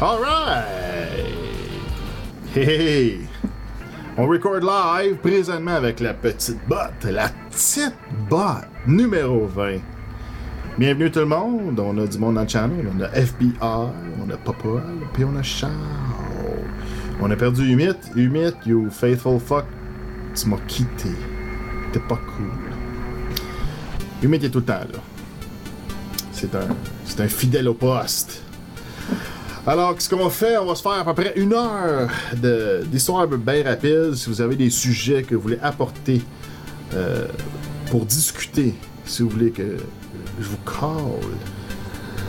Alright! Hey, hey! On record live présentement avec la petite TiteBot numéro 20. Bienvenue tout le monde, on a du monde dans le channel, on a FBI, on a Papa, puis on a Charles. On a perdu Humit, you faithful fuck, tu m'as quitté. T'es pas cool. Humit est tout le temps là. C'est un fidèle au poste. Alors, ce qu'on va faire, on va se faire à peu près 1 heure d'histoire bien rapide. Si vous avez des sujets que vous voulez apporter pour discuter, si vous voulez que je vous call,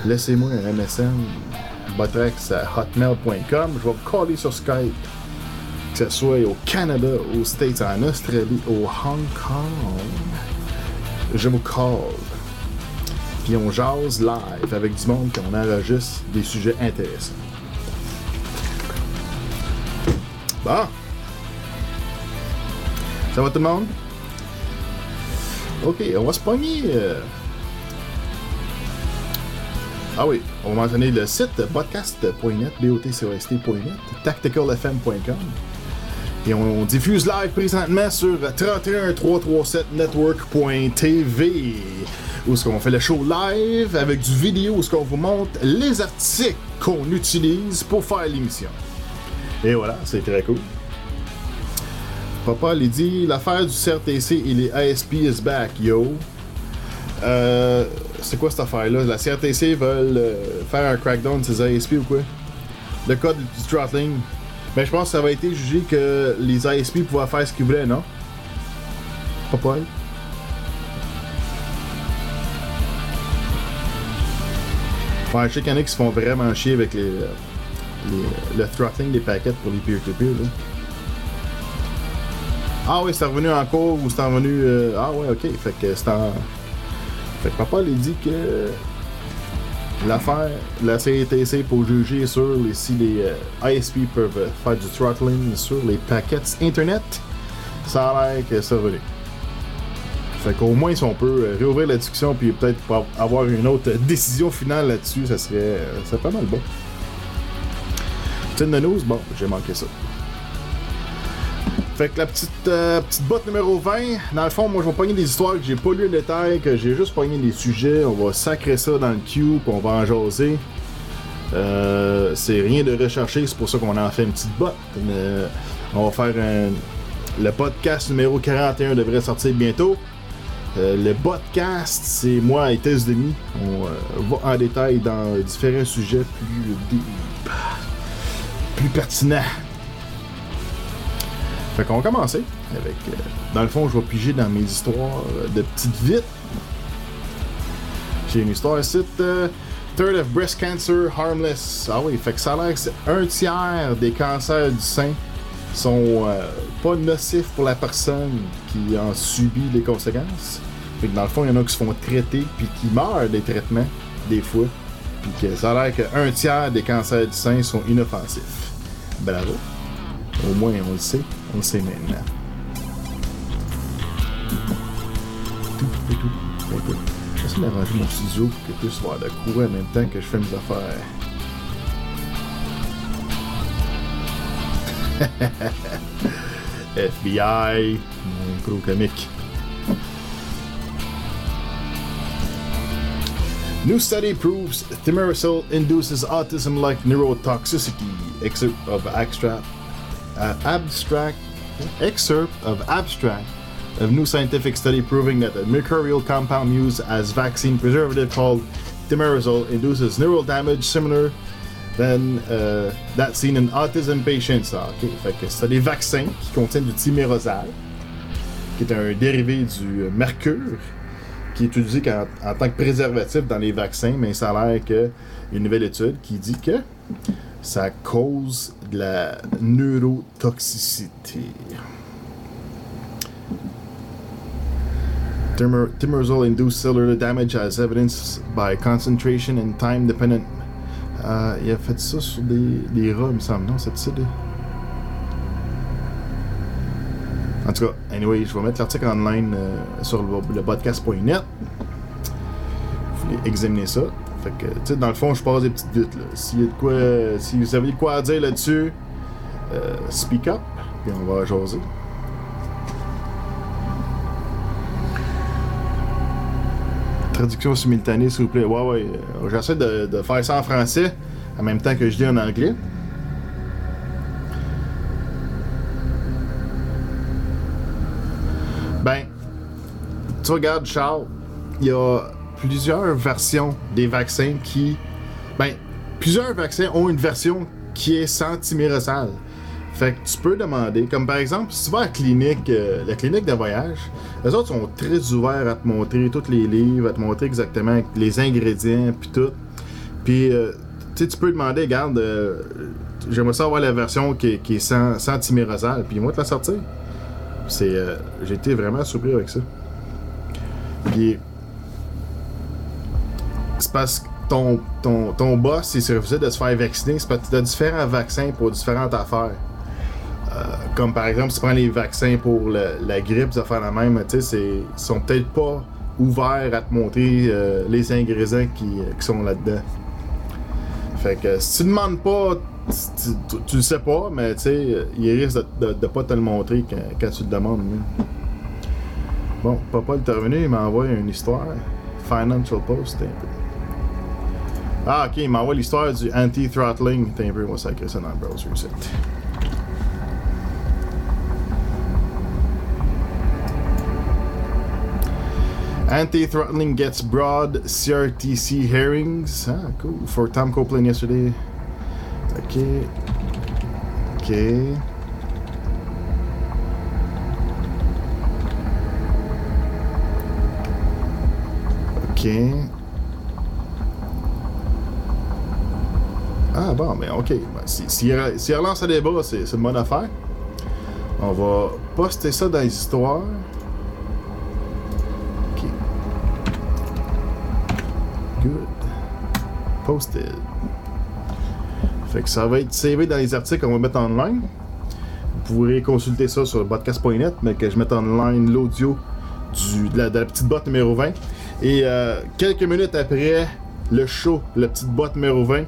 laissez-moi un MSN, botrex à hotmail.com. Je vais vous caller sur Skype, que ce soit au Canada, aux States, en Australie, au Hong Kong. Je vous call. Puis on jase live avec du monde, puis on enregistre des sujets intéressants. Bon. Ça va tout le monde? Ok, on va se pogner. Ah oui, on va mentionner le site podcast.net, botcost.net, tacticalfm.com. Et on diffuse live présentement sur 31337network.tv, où est-ce qu'on fait le show live avec du vidéo, où est-ce qu'on vous montre les articles qu'on utilise pour faire l'émission. Et voilà, c'est très cool. Papa, il dit, l'affaire du CRTC et les ASP is back, yo. C'est quoi cette affaire-là? La CRTC veulent faire un crackdown de ces ASP ou quoi? Le code du throttling. Ben, je pense que ça va été jugé que les ASP pouvaient faire ce qu'ils voulaient, non? Papa? Ouais, je sais qu'il y en a qui se font vraiment chier avec le throttling des paquets pour les peer-to-peer, là. Ah oui, c'est revenu en cours ou c'est revenu... Ah ouais, ok. Fait que c'est en... Fait que papa lui dit que l'affaire, la CRTC pour juger sur si les ISP peuvent faire du throttling sur les paquets Internet, ça a l'air que c'est revenu. Fait qu'au moins si on peut réouvrir la discussion puis peut-être avoir une autre décision finale là-dessus, ça serait pas mal bon. Petite news, bon, j'ai manqué ça. Fait que la petite botte numéro 20, dans le fond, moi je vais pogner des histoires que j'ai pas lues en détail, que j'ai juste pogné des sujets, on va sacrer ça dans le queue, puis on va en jaser. C'est rien de recherché, c'est pour ça qu'on en fait une petite botte. On va faire le podcast numéro 41 devrait sortir bientôt. Le podcast, c'est moi et Tess Demi. On va en détail dans différents sujets plus pertinents. Fait qu'on va commencer avec... dans le fond, je vais piger dans mes histoires de petites vites. J'ai une histoire ici. Third of breast cancer harmless. Ah oui, fait que ça a l'air que c'est 1/3 des cancers du sein sont pas nocifs pour la personne qui en subit les conséquences. Fait que dans le fond, il y en a qui se font traiter puis qui meurent des traitements, des fois. Puis que ça a l'air que 1/3 des cancers du sein sont inoffensifs. Bravo. Au moins, on le sait maintenant. J'essaie d'arranger mon studio pour qu'il puisse voir de courir en même temps que je fais mes affaires. FBI, mon gros comique. New study proves thimerosal induces autism-like neurotoxicity. Excerpt of abstract of new scientific study proving that a mercurial compound used as vaccine preservative called thimerosal induces neural damage similar than that seen in autism patients. Ah, okay. Fait que c'est des vaccins qui contiennent du thimerosal, qui est un dérivé du mercure, qui est utilisé en tant que préservatif dans les vaccins, mais ça a l'air qu'il y a une nouvelle étude qui dit que ça cause de la neurotoxicité. Thimerosal-induced cellular damage as evidenced by concentration and time-dependent. Il a fait ça sur des rats, il me semble, non? C'est ça? En tout cas, anyway, je vais mettre l'article online sur le podcast.net. Vous voulez examiner ça. Fait que, tu sais, dans le fond, je passe des petites buttes, là. S'il y a de quoi, si vous avez de quoi à dire là-dessus, speak up, puis on va jaser. Traduction simultanée, s'il vous plaît. Ouais. J'essaie de faire ça en français, en même temps que je lis en anglais. Ben, tu regardes, Charles, il y a plusieurs versions des vaccins qui... Ben, plusieurs vaccins ont une version qui est sans timérosal. Fait que tu peux demander, comme par exemple, si tu vas à la clinique de voyage, les autres sont très ouverts à te montrer tous les livres, à te montrer exactement les ingrédients, puis tout. Puis, tu peux demander, regarde, j'aimerais ça avoir la version qui est sans timérosal, puis moi te la sortir. J'ai été vraiment surpris avec ça. Puis, c'est parce que ton boss, il se refusait de se faire vacciner, c'est parce que tu as différents vaccins pour différentes affaires. Comme par exemple, si tu prends les vaccins pour la grippe, ça fait la même, tu sais, ils sont peut-être pas ouverts à te montrer les ingrédients qui sont là-dedans. Fait que si tu demandes pas, tu le sais pas, mais tu sais, il risque de pas te le montrer quand tu le demandes. Bon, papa est revenu, il m'a envoyé une histoire. Financial Post, un peu. Ah, ok, il m'envoie l'histoire du anti-throttling. T'es un peu, moi, ça crée ça dans le browser, c'est. Anti-throttling gets broad CRTC hearings. Ah, cool. For Tom Copeland yesterday. Ok. Ah bon, mais ok. Si il relance le débat, c'est une bonne affaire. On va poster ça dans les histoires. Ok. Good. Posted. Fait que ça va être savé dans les articles qu'on va mettre en ligne. Vous pourrez consulter ça sur podcast.net, mais que je mette en ligne l'audio de la petite botte numéro 20. Et quelques minutes après le show, la petite botte numéro 20,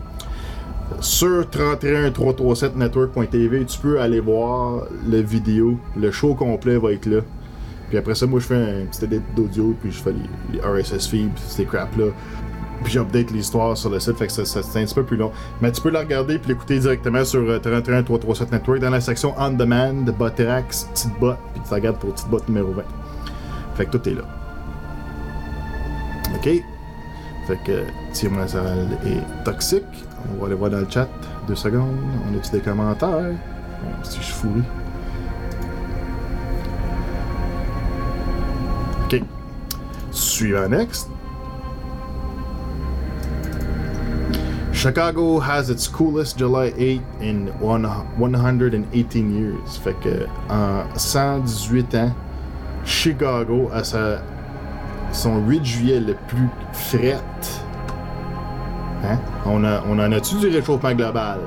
sur 31337network.tv, tu peux aller voir la vidéo. Le show complet va être là. Puis après ça, moi, je fais un petit edit d'audio, puis je fais les RSS feeds, ces crap-là. Puis j'update l'histoire sur le site, fait que c'est un petit peu plus long. Mais tu peux la regarder puis l'écouter directement sur 31337network dans la section On Demand, Boterax, petite botte, puis tu la regardes pour petite botte numéro 20. Fait que tout est là. OK? Fait que Thierry est toxique. On va aller voir dans le chat. 2 secondes. On a-tu des commentaires? Si je suis fourré. OK. Suivant next. Chicago has its coolest July 8 in 118 years. Fait que en 118 ans, Chicago a son 8 juillet le plus fret. Hein? On en a-tu du réchauffement global?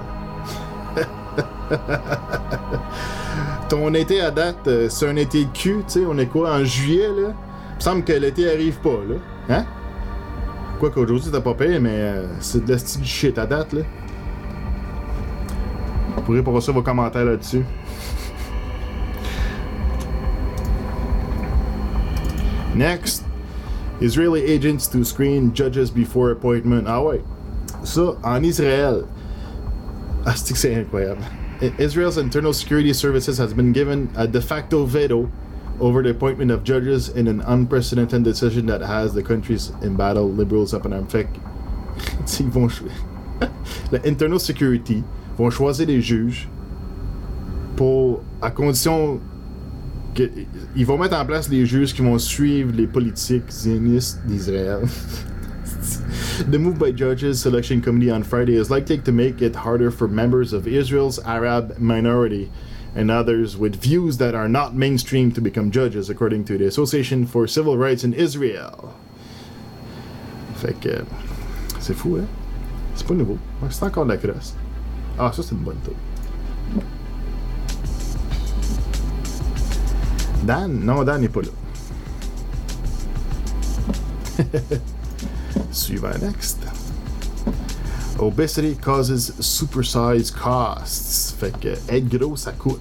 Ton été à date, c'est un été de cul, tu sais, on est quoi, en juillet, là? Il me semble que l'été arrive pas, là. Hein? Quoi qu'aujourd'hui, t'as pas payé, mais c'est de la style shit à date, là. Vous pourrez passer vos commentaires là-dessus. Next. Israeli agents to screen judges before appointment. Ah ouais. Ça, en Israël. Ah, c'est incroyable. Israel's internal security services has been given a de facto veto over the appointment of judges in an unprecedented decision that has the country's embattled liberals up in arms. Fait ils vont la internal security vont choisir des juges à condition qu'ils vont mettre en place les juges qui vont suivre les politiques zionistes d'Israël. The move by Judges Selection Committee on Friday is likely to make it harder for members of Israel's Arab minority and others with views that are not mainstream to become judges, according to the Association for Civil Rights in Israel. Fait que c'est fou, hein? C'est pas nouveau. C'est encore de la crosse. Ah, ça c'est une bonne tour. Dan? Non, Dan n'est pas là. Suivant next. Obesity causes supersized costs. Fait que être gros, ça coûte.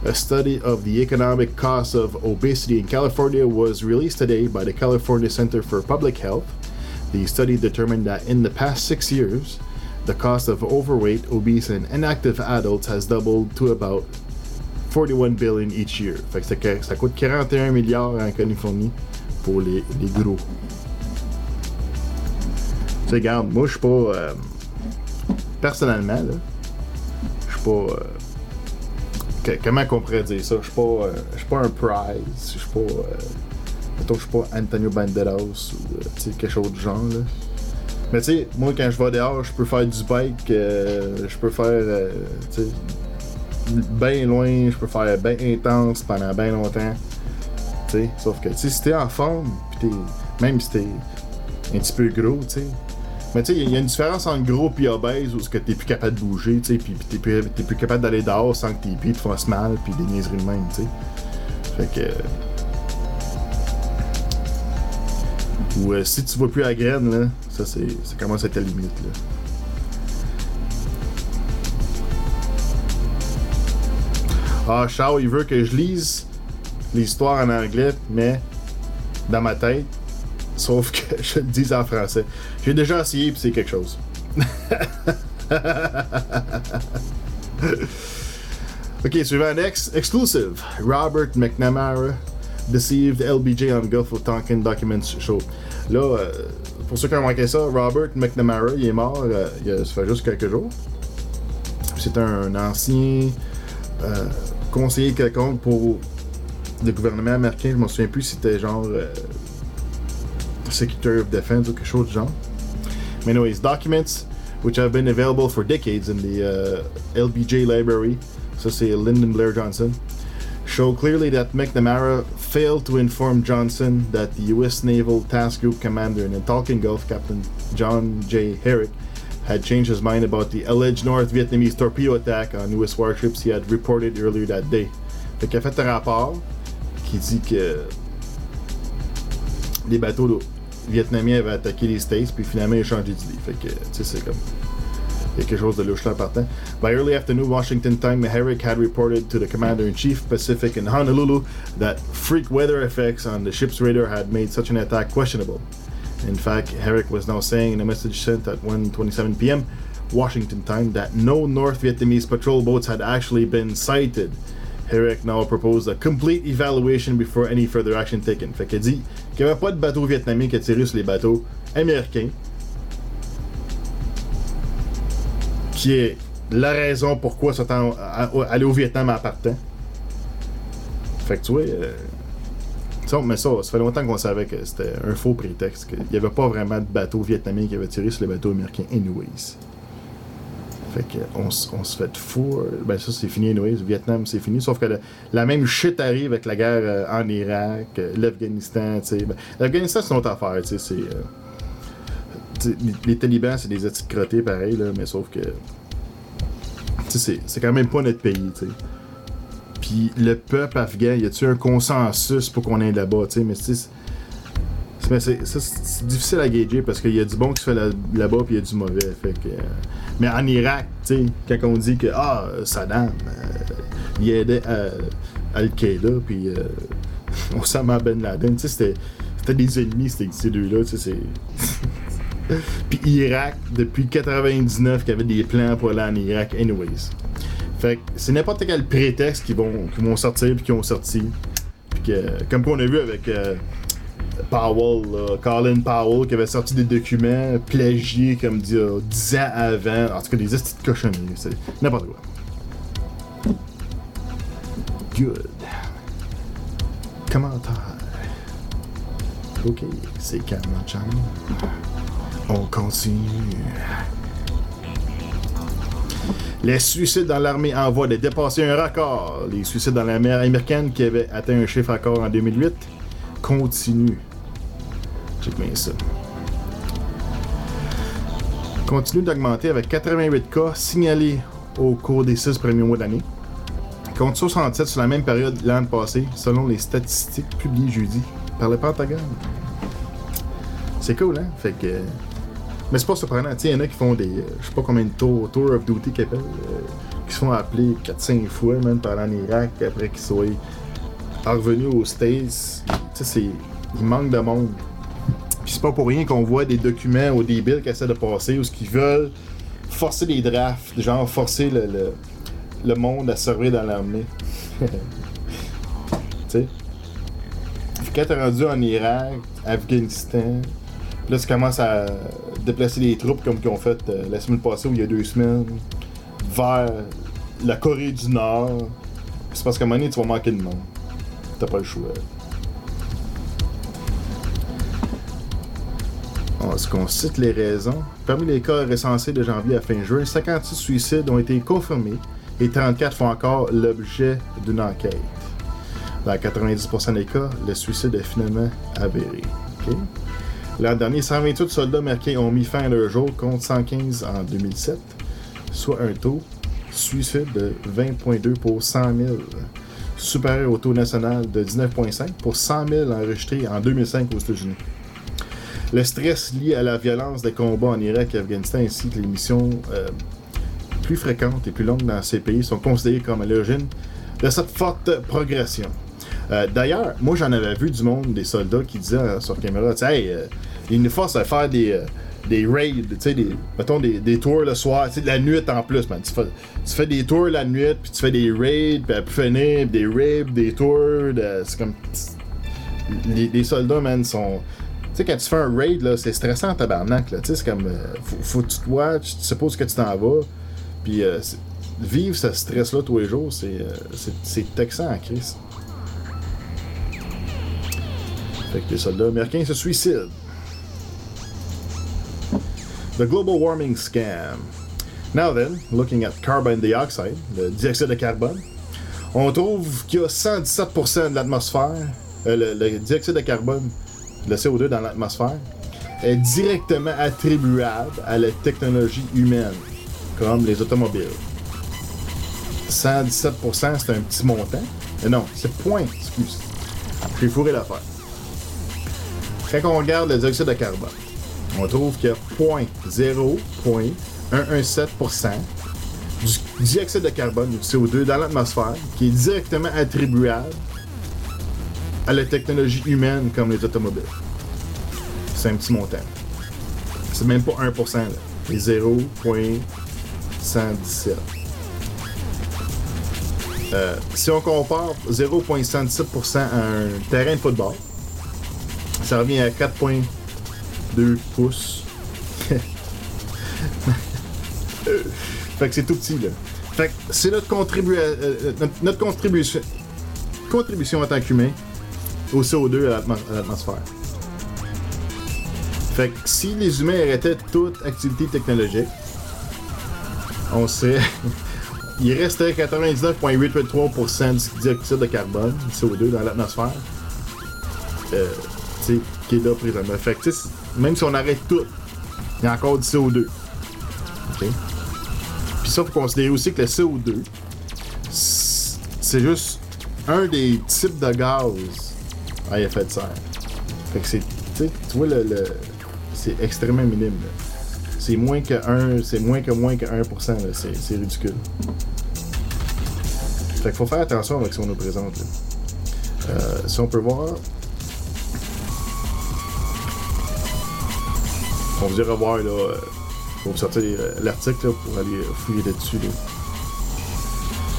A study of the economic cost of obesity in California was released today by the California Center for Public Health. The study determined that in the past 6 years, the cost of overweight, obese, and inactive adults has doubled to about 41 billion each year. Fait que ça coûte 41 milliards en Californie pour les gros. Tu sais, regarde, moi, je suis pas... personnellement, là, je suis pas... comment qu'on pourrait dire ça? Je suis pas un prize. Je suis pas... mettons, je suis pas Antonio Banderas ou quelque chose du genre, là. Mais tu sais, moi, quand je vais dehors, je peux faire du bike, je peux faire, tu sais, bien loin, je peux faire bien intense pendant bien longtemps. Tu sais, sauf que, tu sais, si t'es en forme, pis même si t'es un petit peu gros, tu sais. Mais tu sais, il y a une différence entre gros pis obèse où t'es plus capable de bouger, tu sais, pis t'es plus capable d'aller dehors sans que tes pieds te fassent mal, pis des niaiseries de même, tu sais. Fait que... Ou si tu vas plus à la graine, là, ça commence à être la limite, là. Ah, Charles, il veut que je lise l'histoire en anglais, mais dans ma tête, sauf que je le dise en français. J'ai déjà essayé, puis c'est quelque chose. Ok, suivant next. Exclusive. Robert McNamara deceived LBJ on Gulf of Tonkin documents show. Là, pour ceux qui ont manqué ça, Robert McNamara, il est mort ça fait juste quelques jours. C'est un ancien conseiller quelconque pour le gouvernement américain. Je me souviens plus si c'était genre Secretary of Defense ou quelque chose du genre. Mais anyways, documents which have been available for decades in the LBJ library, ça c'est Lyndon Blair Johnson, show clearly that McNamara failed to inform Johnson that the U.S. Naval Task Group commander in the Tonkin Gulf, Captain John J. Herrick, had changed his mind about the alleged North Vietnamese torpedo attack on U.S. warships he had reported earlier that day. Fait qu'il a fait un rapport qui dit que les bateaux vietnamiens avaient attaqué les States, puis finalement il a changé d'idée. Fait que, tu sais, c'est comme... Il y a quelque chose de louche là en partant. By early afternoon Washington time, Herrick had reported to the Commander-in-Chief Pacific in Honolulu that freak weather effects on the ship's radar had made such an attack questionable. In fact, Herrick was now saying in a message sent at 1:27 p.m. Washington time that no North Vietnamese patrol boats had actually been sighted. Herrick now proposed a complete evaluation before any further action taken. Fait qu'il dit qu'il n'y avait pas de bateaux vietnamiens qui attiraient sur les bateaux américains. Qui est la raison pourquoi aller au Vietnam en partant. Fait que tu vois, mais ça fait longtemps qu'on savait que c'était un faux prétexte, qu'il n'y avait pas vraiment de bateaux vietnamiens qui avaient tiré sur les bateaux américains anyways. Fait que on se fait fou. Ben ça c'est fini anyways, le Vietnam c'est fini, sauf que la même shit arrive avec la guerre en Irak, l'Afghanistan, tu sais. Ben, l'Afghanistan c'est une autre affaire, tu sais, les talibans c'est des petites crottés pareil là, mais sauf que c'est quand même pas notre pays, tu sais. Puis le peuple afghan, y a-tu un consensus pour qu'on aille là-bas, tu sais, mais c'est difficile à gager parce qu'il y a du bon qui se fait là-bas puis il y a du mauvais, fait que mais en Irak, tu sais, quand on dit que Saddam il aidait Al-Qaïda puis Osama Ben Laden, tu sais, c'était des ennemis ces deux-là, tu sais, c'est puis Irak, depuis 99, qu'il y avait des plans pour aller en Irak, anyways. Fait que c'est n'importe quel prétexte qui vont sortir puis qui ont sorti. Puis que, comme on a vu avec Powell, Colin Powell, qui avait sorti des documents plagiés comme 10 ans avant. En tout cas, des petites cochonneries. C'est n'importe quoi. Good. Commentaire. Ok, c'est calme, channel. On continue. Les suicides dans l'armée en voie de dépasser un record. Les suicides dans l'armée américaine qui avaient atteint un chiffre record en 2008 continuent. Check bien ça. Continue d'augmenter avec 88 cas signalés au cours des 6 premiers mois d'année, contre 67 sur la même période l'an passé, selon les statistiques publiées jeudi par le Pentagone. C'est cool, hein? Fait que Mais c'est pas surprenant, tu sais, il y en a qui font des, je sais pas combien de tours of duty qu'ils appellent, qui se font appeler 4-5 fois, même pendant l'Irak, après qu'ils soient revenus aux States. Tu sais, il manque de monde. Puis c'est pas pour rien qu'on voit des documents ou des bills qui essaient de passer, ou ce qu'ils veulent forcer des drafts, genre forcer le monde à servir dans l'armée. Tu sais? Quand t'es rendu en Irak, Afghanistan, là tu commences à déplacer les troupes comme qu'ils ont fait la semaine passée ou il y a 2 semaines vers la Corée du Nord, c'est parce qu'à un moment donné tu vas manquer de monde. T'as pas le choix. Est-ce qu'on cite les raisons? Parmi les cas recensés de janvier à fin juin, 56 suicides ont été confirmés et 34 font encore l'objet d'une enquête. Dans 90% des cas, le suicide est finalement avéré. Okay? L'an dernier, 128 soldats américains ont mis fin à leur jour contre 115 en 2007, soit un taux suicide de 20,2 pour 100 000, supérieur au taux national de 19,5 pour 100 000 enregistrés en 2005 aux États-Unis. Le stress lié à la violence des combats en Irak et Afghanistan ainsi que les missions plus fréquentes et plus longues dans ces pays sont considérées comme à l'origine de cette forte progression. D'ailleurs, moi j'en avais vu du monde, des soldats qui disaient sur caméra, tu sais, hey, ils nous forcent à faire des raids, tu sais, mettons des tours le soir, tu sais, de la nuit en plus, man. Tu fais des tours la nuit, puis tu fais des raids, puis après finir, des raids, des tours, c'est comme... Les soldats, man, sont... Tu sais, quand tu fais un raid, là, c'est stressant en tabarnak, là, tu sais, c'est comme... faut que tu te watches, tu sais pas où tu t'en vas, puis vivre ce stress-là tous les jours, c'est taxant en crise. Fait que les soldats américains se suicident. The global warming scam. Now then, looking at carbon dioxide, le dioxyde de carbone, on trouve qu'il y a 117% de l'atmosphère, le dioxyde de carbone, le CO2 dans l'atmosphère, est directement attribuable à la technologie humaine, comme les automobiles. 117%, c'est un petit montant. Non, c'est point, excuse. J'ai fourré l'affaire. Quand on regarde le dioxyde de carbone, on trouve qu'il y a 0,117% du dioxyde de carbone, du CO2, dans l'atmosphère, qui est directement attribuable à la technologie humaine comme les automobiles. C'est un petit montant. C'est même pas 1%, là. C'est 0,117. Si on compare 0,117% à un terrain de football, ça revient à 4,2 pouces. Fait que c'est tout petit, là. Fait que c'est notre contribution en tant qu'humain au CO2 à l'atmosphère. Fait que si les humains arrêtaient toute activité technologique, on serait... il resterait 99,883% du dioxyde de carbone, du CO2, dans l'atmosphère. Qui est là présentement. Fait que, même si on arrête tout, il y a encore du CO2. OK? Puis ça, il faut considérer aussi que le CO2, c'est juste un des types de gaz à effet de serre. Fait que c'est, tu vois, c'est extrêmement minime. Là. C'est moins que 1%, là. C'est ridicule. Fait qu'il faut faire attention avec ce qu'on nous présente. Là. Si on peut voir... On vous dira revoir, là, pour vous sortir l'article là, pour aller fouiller là-dessus. Là.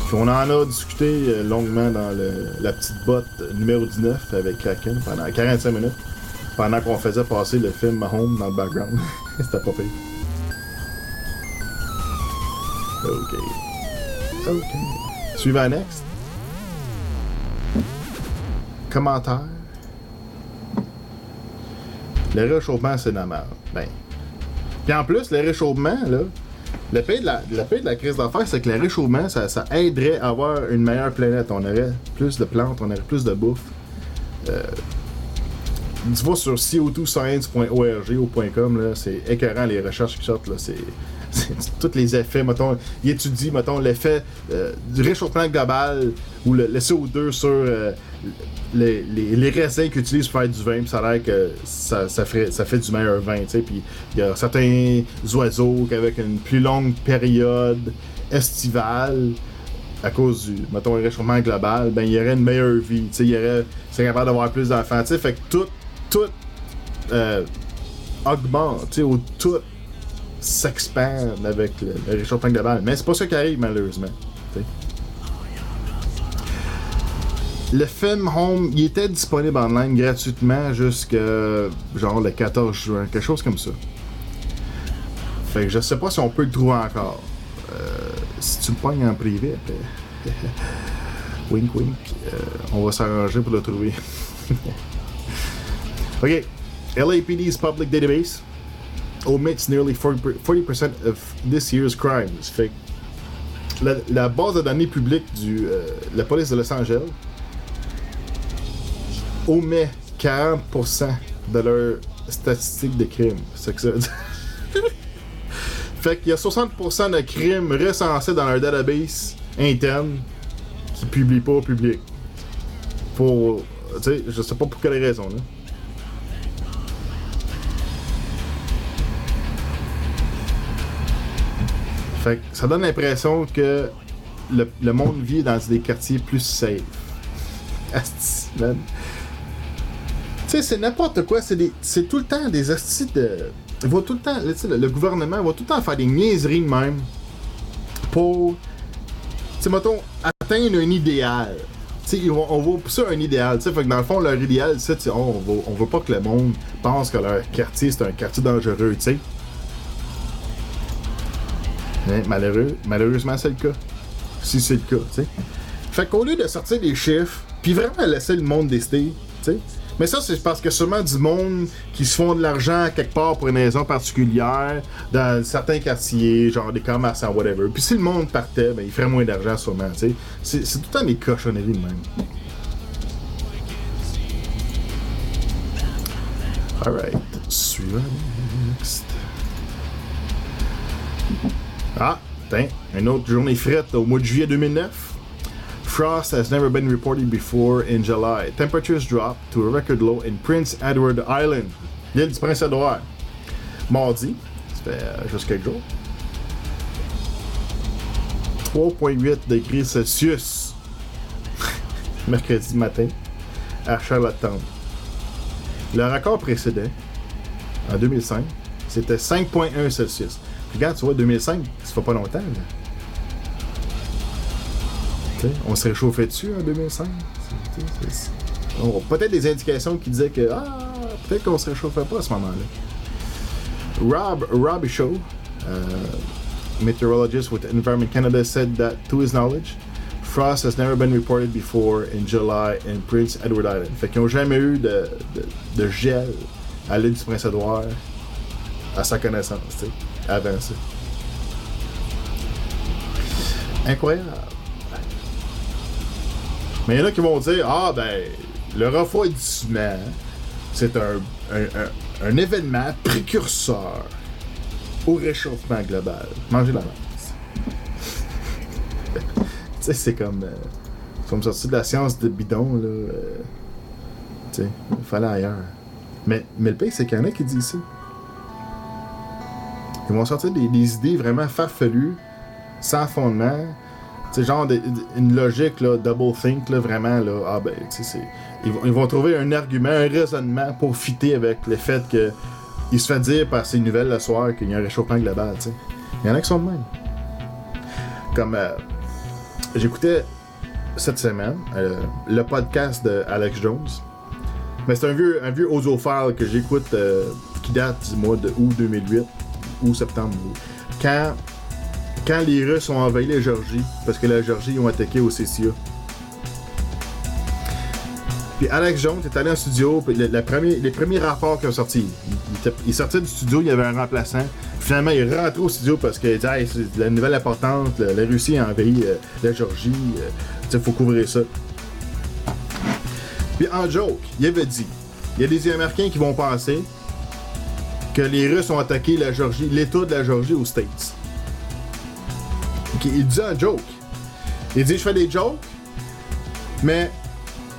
Puis on en a discuté longuement dans la petite botte numéro 19 avec Kraken pendant 45 minutes, pendant qu'on faisait passer le film Home dans le background. C'était pas pire. Ok. Suivant next. Commentaire. Le réchauffement, c'est normal. Ben. Puis en plus, le réchauffement, là, le pays de la crise d'affaires, c'est que le réchauffement, ça aiderait à avoir une meilleure planète. On aurait plus de plantes, on aurait plus de bouffe. Tu vas sur co2science.org ou .com, là, c'est écœurant les recherches qui sortent, là, tous les effets, mettons, il étudie, mettons, l'effet du réchauffement global ou le CO2 sur les raisins qu'ils utilisent pour faire du vin, puis ça a l'air que ça fait du meilleur vin, tu sais, puis il y a certains oiseaux qu'avec une plus longue période estivale, à cause du, mettons, réchauffement global, ben il y aurait une meilleure vie, tu sais, il y aurait, c'est capable d'avoir plus d'enfants, tu sais, fait que tout augmente, tu sais, ou tout s'expande avec le réchauffement global. Mais c'est pas ça qui arrive, malheureusement. T'sais. Le film Home, il était disponible en ligne gratuitement jusqu'à genre le 14 juin, quelque chose comme ça. Fait que je sais pas si on peut le trouver encore. Si tu le pognes en privé, après, wink wink, on va s'arranger pour le trouver. Ok, LAPD's public database omits nearly 40% of this year's crimes. Fait que la base de données publique de la police de Los Angeles omet 40% de leurs statistiques de crimes. C'est que ça veut dire. Fait qu'il y a 60% de crimes recensés dans leur database interne qui ne publient pas au public. Pour, tu sais, je sais pas pour quelle raison, là. Fait que ça donne l'impression que le monde vit dans des quartiers plus safe. Asti, man. Tu sais, c'est n'importe quoi. C'est tout le temps des astis de... Il va tout le temps... Le gouvernement va tout le temps faire des niaiseries de même pour... Tu sais, mettons, atteindre un idéal. Tu sais, on va pousser un idéal. Tu sais, fait que dans le fond, leur idéal, c'est on veut pas que le monde pense que leur quartier, c'est un quartier dangereux, tu sais. Mais malheureusement, c'est le cas. Si c'est le cas, tu sais. Fait qu'au lieu de sortir des chiffres, puis vraiment laisser le monde décider, tu sais. Mais ça, c'est parce que sûrement du monde qui se font de l'argent quelque part pour une raison particulière, dans certains quartiers, genre des commerçants, whatever. Puis si le monde partait, ben il ferait moins d'argent sûrement, tu sais. C'est tout le temps des cochonneries de même. Alright. Suivant. Next. Ah, tiens, une autre journée frette au mois de juillet 2009. Frost has never been reported before in July. Temperatures drop to a record low in Prince Edward Island, l'île du Prince-Édouard. Mardi, ça fait juste quelques jours. 3,8 degrés Celsius. Mercredi matin, à Charlottetown. Le record précédent, en 2005, c'était 5,1 Celsius. Regarde, tu vois, 2005, ça fait pas longtemps. Là. T'sais, on s'est réchauffé dessus en 2005. Peut-être des indications qui disaient que peut-être qu'on se réchauffait pas à ce moment-là. Rob Shaw, meteorologist with Environment Canada, said that to his knowledge, frost has never been reported before in July in Prince Edward Island. Fait qu'ils n'ont jamais eu de gel à l'île du Prince-Édouard à sa connaissance, tu sais. Avant ça. Incroyable. Mais il y en a qui vont dire, le refroidissement, c'est un événement précurseur au réchauffement global. Mangez la masse. Tu sais, c'est comme sortir de la science de bidon, là. Tu sais, il fallait ailleurs. Mais le pire, c'est qu'il y en a qui disent ça. Ils vont sortir des idées vraiment farfelues, sans fondement. Tu sais, genre une logique, là, double think, là, vraiment, là. Tu sais, ils vont trouver un argument, un raisonnement pour fitter avec le fait qu'il se fait dire par ces nouvelles le soir qu'il y a un réchauffement global, tu sais. Il y en a qui sont de même. Comme, j'écoutais cette semaine le podcast de Alex Jones. Mais c'est un vieux osophile que j'écoute qui date du mois de août 2008. Ou septembre. Quand les Russes ont envahi la Géorgie, parce que la Géorgie, ils ont attaqué au CCA. Puis Alex Jones est allé en studio, puis les premiers rapports qui ont sorti, il sortait du studio, il y avait un remplaçant. Finalement, il est rentré au studio parce que c'est la nouvelle importante, la Russie a envahi la Géorgie, il faut couvrir ça. Puis en joke, il avait dit, il y a des Américains qui vont penser que les Russes ont attaqué la Géorgie, l'État de la Géorgie aux States. Okay, il dit un joke. Il dit, je fais des jokes, mais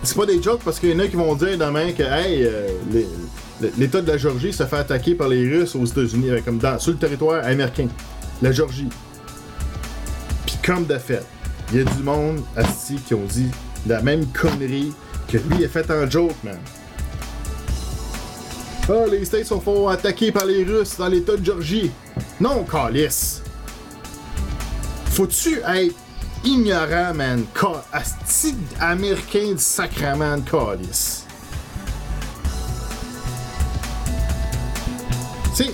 c'est pas des jokes parce qu'il y en a qui vont dire demain que, hey, l'État de la Géorgie se fait attaquer par les Russes aux États-Unis, comme sur le territoire américain, la Géorgie. Puis comme de fait, il y a du monde assis qui ont dit la même connerie que lui a fait en joke, man. Ah, les States sont fort attaqués par les Russes dans l'État de Géorgie. Non, calice. Faut-tu être ignorant, man? Asti américain du sacrament, calice. Tu sais,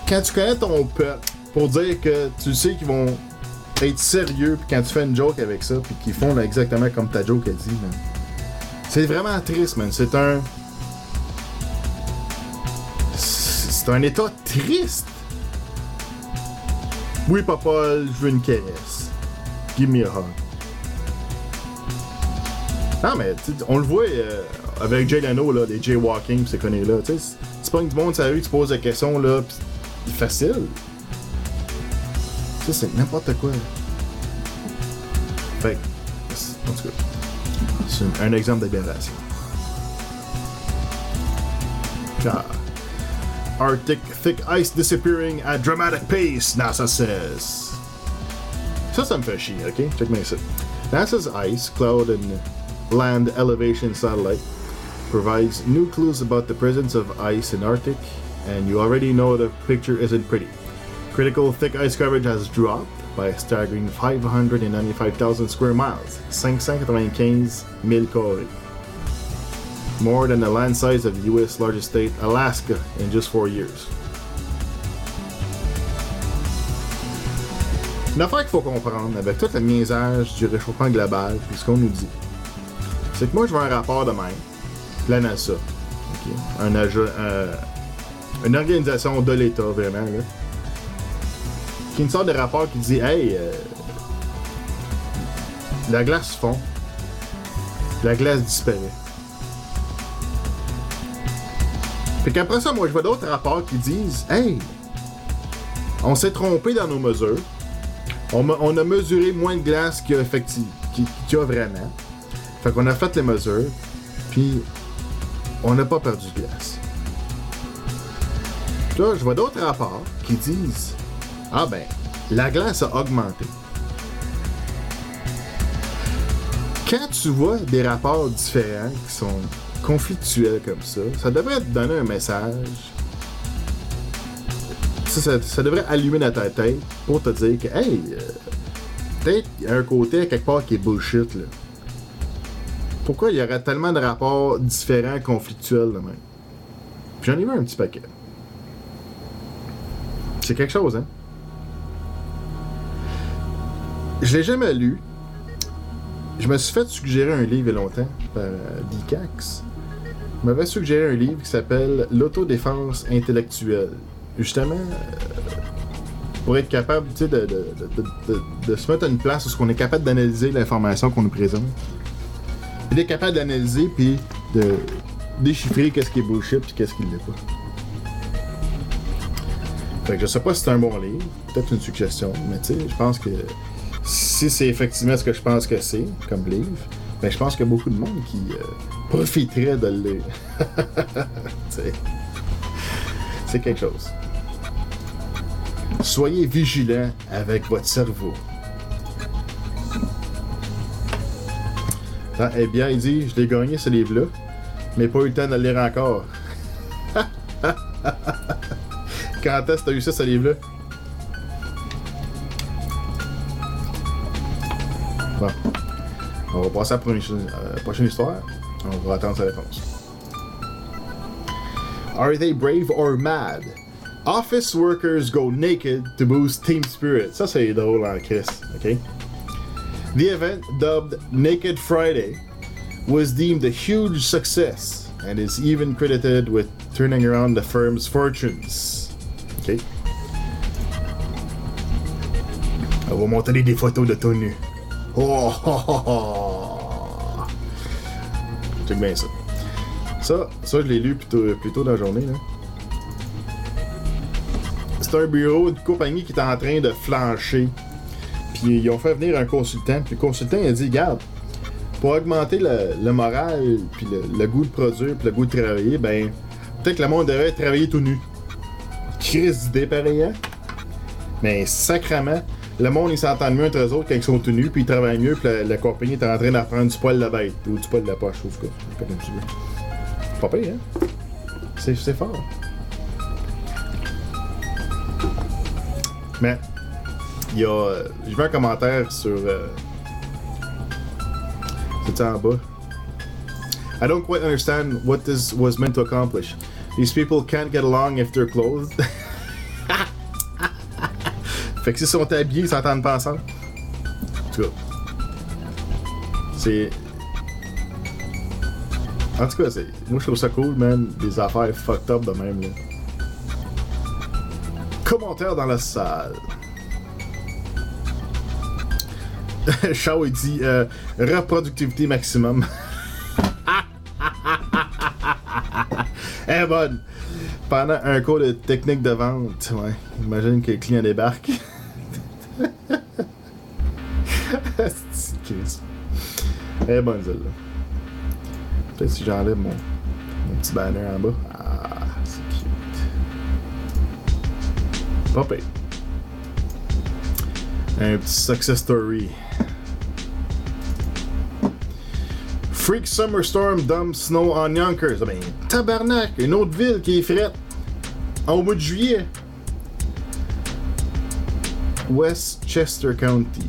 quand tu connais ton peuple, pour dire que tu sais qu'ils vont être sérieux, puis quand tu fais une joke avec ça, puis qu'ils font exactement comme ta joke a dit, man. C'est vraiment triste, man. C'est un état triste. Oui, papa, je veux une caresse. Give me a hug. Non, mais on le voit avec Jay Leno, là, des jaywalking pis ces conneries-là. C'est pas une du monde, ça rue, tu poses des questions, là, pis c'est facile. Ça, c'est n'importe quoi. Fait en tout cas, c'est un exemple d'aberration. Arctic thick ice disappearing at dramatic pace, NASA says. Ça me fait chier, ok? Check me ça. NASA's Ice, Cloud and Land Elevation Satellite provides new clues about the presence of ice in Arctic, and you already know the picture isn't pretty. Critical thick ice coverage has dropped by a staggering 595,000 square miles, 595,000 carrés. More than the land size of the U.S. largest state, Alaska, in just 4 years. Une affaire qu'il faut comprendre avec tout le niaisage du réchauffement global et ce qu'on nous dit, c'est que moi je veux un rapport de même, la NASA, okay? Une organisation de l'État vraiment, là, qui est une sorte de rapport qui dit hey, la glace fond, la glace disparaît. Fait qu'après ça, moi je vois d'autres rapports qui disent hey, on s'est trompé dans nos mesures, on a mesuré moins de glace qu'il y a vraiment. Fait qu'on a fait les mesures, puis on n'a pas perdu de glace. Là, je vois d'autres rapports qui disent ah ben, la glace a augmenté. Quand tu vois des rapports différents qui sont conflictuels comme ça devrait te donner un message. Ça devrait allumer dans ta tête pour te dire que hey, peut-être il y a un côté quelque part qui est bullshit là. Pourquoi il y aurait tellement de rapports différents, conflictuels de même? Puis j'en ai vu un petit paquet. C'est quelque chose, hein? Je l'ai jamais lu. Je me suis fait suggérer un livre il y a longtemps par Dcax. Il m'avait suggéré un livre qui s'appelle L'autodéfense intellectuelle. Justement, pour être capable de se mettre à une place où on est capable d'analyser l'information qu'on nous présente. Puis d'être capable d'analyser puis de déchiffrer qu'est-ce qui est bullshit puis qu'est-ce qui l'est pas. Fait que je sais pas si c'est un bon livre, peut-être une suggestion, mais tu sais, je pense que si c'est effectivement ce que je pense que c'est comme livre, ben je pense qu'il y a beaucoup de monde qui profiterait de le lire. C'est quelque chose. Soyez vigilants avec votre cerveau. Ah, eh bien, il dit, je l'ai gagné ce livre-là, mais pas eu le temps de le lire encore. Quand est-ce que t'as eu ça, ce livre-là? Bon. On va passer à la prochaine histoire. On va attendre sa réponse. Are they brave or mad? Office workers go naked to boost team spirit. Ça, c'est drôle en Chris, ok? The event, dubbed Naked Friday, was deemed a huge success and is even credited with turning around the firm's fortunes. Ok? On va montrer des photos de ton nu. Oh, oh, oh, oh. Check bien ça. Ça, je l'ai lu plus tôt dans la journée. Là. C'est c'est un bureau d'une compagnie qui est en train de flancher. Puis ils ont fait venir un consultant. Puis le consultant il a dit, regarde, pour augmenter le moral, puis le goût de produire, puis le goût de travailler, ben peut-être que le monde devrait travailler tout nu. Crise d'idée pareil, hein? Mais sacrément, le monde il s'entend mieux entre eux autres quand ils sont tout nus, puis ils travaillent mieux, puis la compagnie est en train d'en prendre du poil de la bête, ou du poil de la poche, ou ce que comme tu veux. C'est pas pire, hein? C'est fort. Mais, il y a. J'ai vu un commentaire sur. C'était en bas. I don't quite understand what this was meant to accomplish. These people can't get along if they're clothed. Fait que s'ils sont habillés, ils s'entendent pas ensemble. En tout cas. C'est. En tout cas, c'est. Moi je trouve ça cool, man. Des affaires fucked up de même, là. Commentaire dans la salle. Shao il dit reproductivité maximum. Elle est bonne. Pendant un cours de technique de vente, ouais. Imagine que le client débarque. Elle est bonne celle-là. Peut-être si j'enlève mon petit banner en bas. Ah, c'est cute. Pas pire. Un petit success story. Freak Summer Storm dumps snow on Yonkers. Ah ben, tabarnak, une autre ville qui est frette. Au mois de juillet. Westchester County.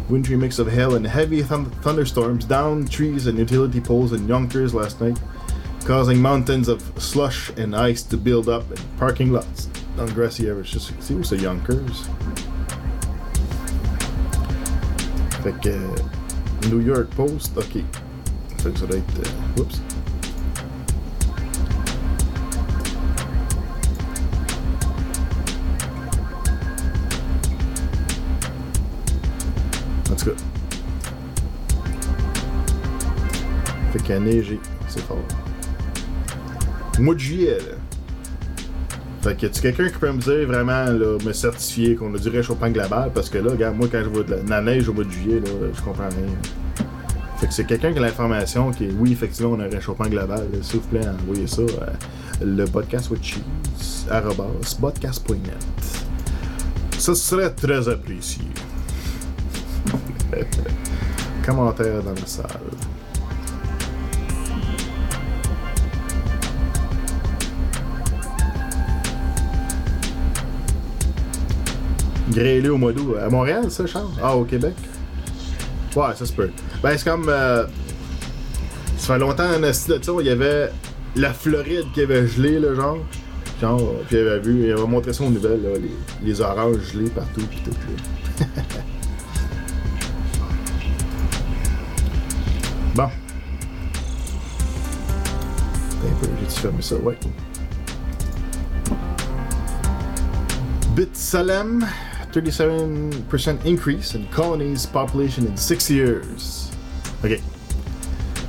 Wintry mix of hail and heavy thunderstorms downed trees and utility poles in Yonkers last night, causing mountains of slush and ice to build up in parking lots on grassy areas. C'est où c'est Yonkers? Fait que New York Post, ok. Fait que ça doit être. Oups. En tout cas. Fait qu'il a neigé, c'est fort. Mois de juillet, là. Fait que tu quelqu'un qui peut me dire vraiment, là, me certifier qu'on a du réchauffement global, parce que là, regarde, moi quand je vois de la neige au mois de juillet, là, je comprends rien. Fait que c'est quelqu'un qui a l'information qui est, oui, effectivement, on a un réchauffement global. S'il vous plaît, envoyez ça le podcast with cheese @podcast.net. Ça serait très apprécié. Commentaire dans la salle. Grêlé au mois d'août. À Montréal, ça, Charles? Ah, au Québec? Ouais, ça se peut. Ben, c'est comme. Ça fait longtemps en esti de ça, il y avait la Floride qui avait gelé, là, genre. Puis il avait montré ça aux nouvelles, là, les orages gelés partout, pis tout, là. Bon. Un peu, j'ai-tu fermé ça? Ouais. Bitsalem. 37% increase in colonies population in 6 years. Ok.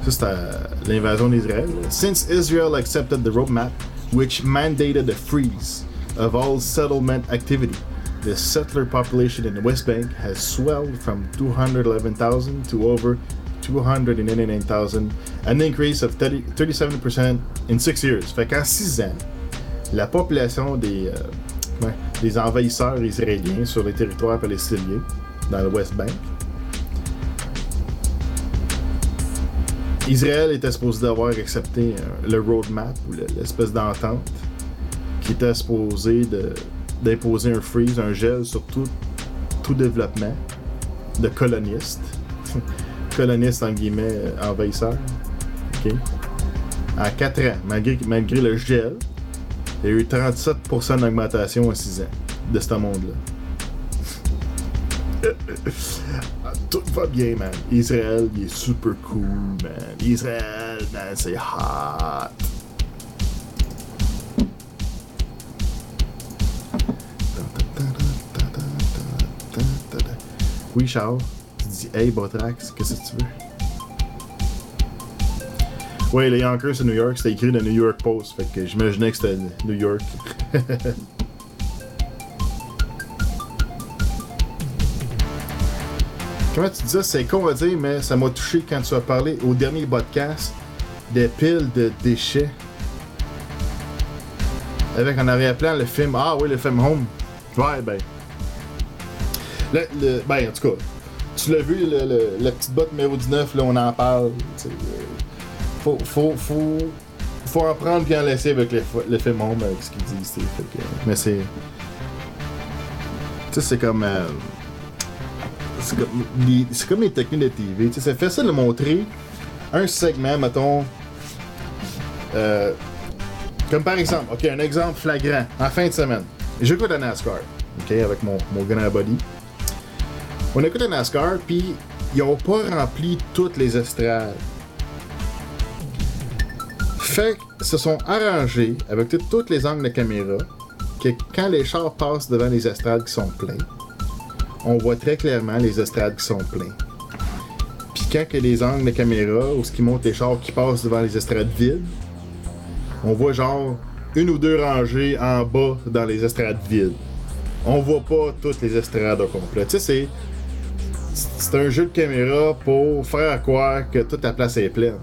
Ça, c'est l'invasion d'Israël. Since Israel accepted the roadmap, which mandated a freeze of all settlement activity, the settler population in the West Bank has swelled from 211,000 to over 299,000, an increase of 37% in 6 years. Fait qu'en 6 ans, la population des envahisseurs israéliens sur les territoires palestiniens dans le West Bank. Israël était supposé d'avoir accepté le roadmap ou l'espèce d'entente qui était supposé d'imposer un freeze, un gel sur tout développement de colonistes. Colonistes en guillemets envahisseurs. Okay. En 4 ans, malgré le gel, il y a eu 37% d'augmentation en 6 ans de ce monde-là. Tout va bien, man. Israël, il est super cool, man. Israël, man, c'est hot. Oui, Charles. Tu dis, hey, Botrax, qu'est-ce que tu veux? Ouais, les Yonkers, c'est New York. C'était écrit dans New York Post. Fait que j'imaginais que c'était New York. Comment tu dis ça? C'est con à dire, mais ça m'a touché quand tu as parlé au dernier podcast des piles de déchets. Avec en arrière-plan le film. Ah oui, le film Home. Ouais, ben. Ben, en tout cas, tu l'as vu, la petite botte numéro 19, là, on en parle. Faut en prendre et en laisser avec le film Home, avec ce qu'il dit ici. Mais c'est. Tu sais, c'est comme. C'est comme les techniques de TV. Tu sais, c'est facile de montrer un segment, mettons. Comme par exemple, ok, un exemple flagrant, en fin de semaine. J'écoute la NASCAR, ok, avec mon grand body. On écoute la NASCAR, puis ils ont pas rempli toutes les estrades. Fait qu'ils se sont arrangés avec tous les angles de caméra que quand les chars passent devant les estrades qui sont pleins, on voit très clairement les estrades qui sont pleins. Puis quand il y a des angles de caméra où ce qui montre les chars qui passent devant les estrades vides, on voit genre une ou deux rangées en bas dans les estrades vides. On voit pas toutes les estrades au complet. Tu sais, c'est un jeu de caméra pour faire croire que toute la place est pleine.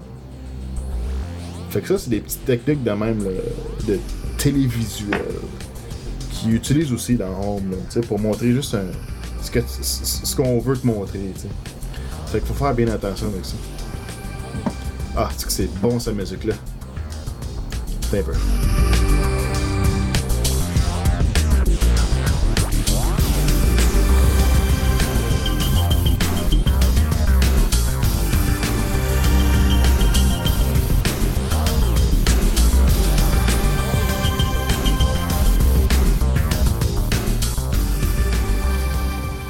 Fait que ça, c'est des petites techniques de même là, de télévisuel qu'ils utilisent aussi dans Home, là, tu sais, pour montrer juste ce qu'on veut te montrer. T'sais. Fait qu'il faut faire bien attention avec ça. Ah, tu sais que c'est bon cette musique-là. C'est un peu.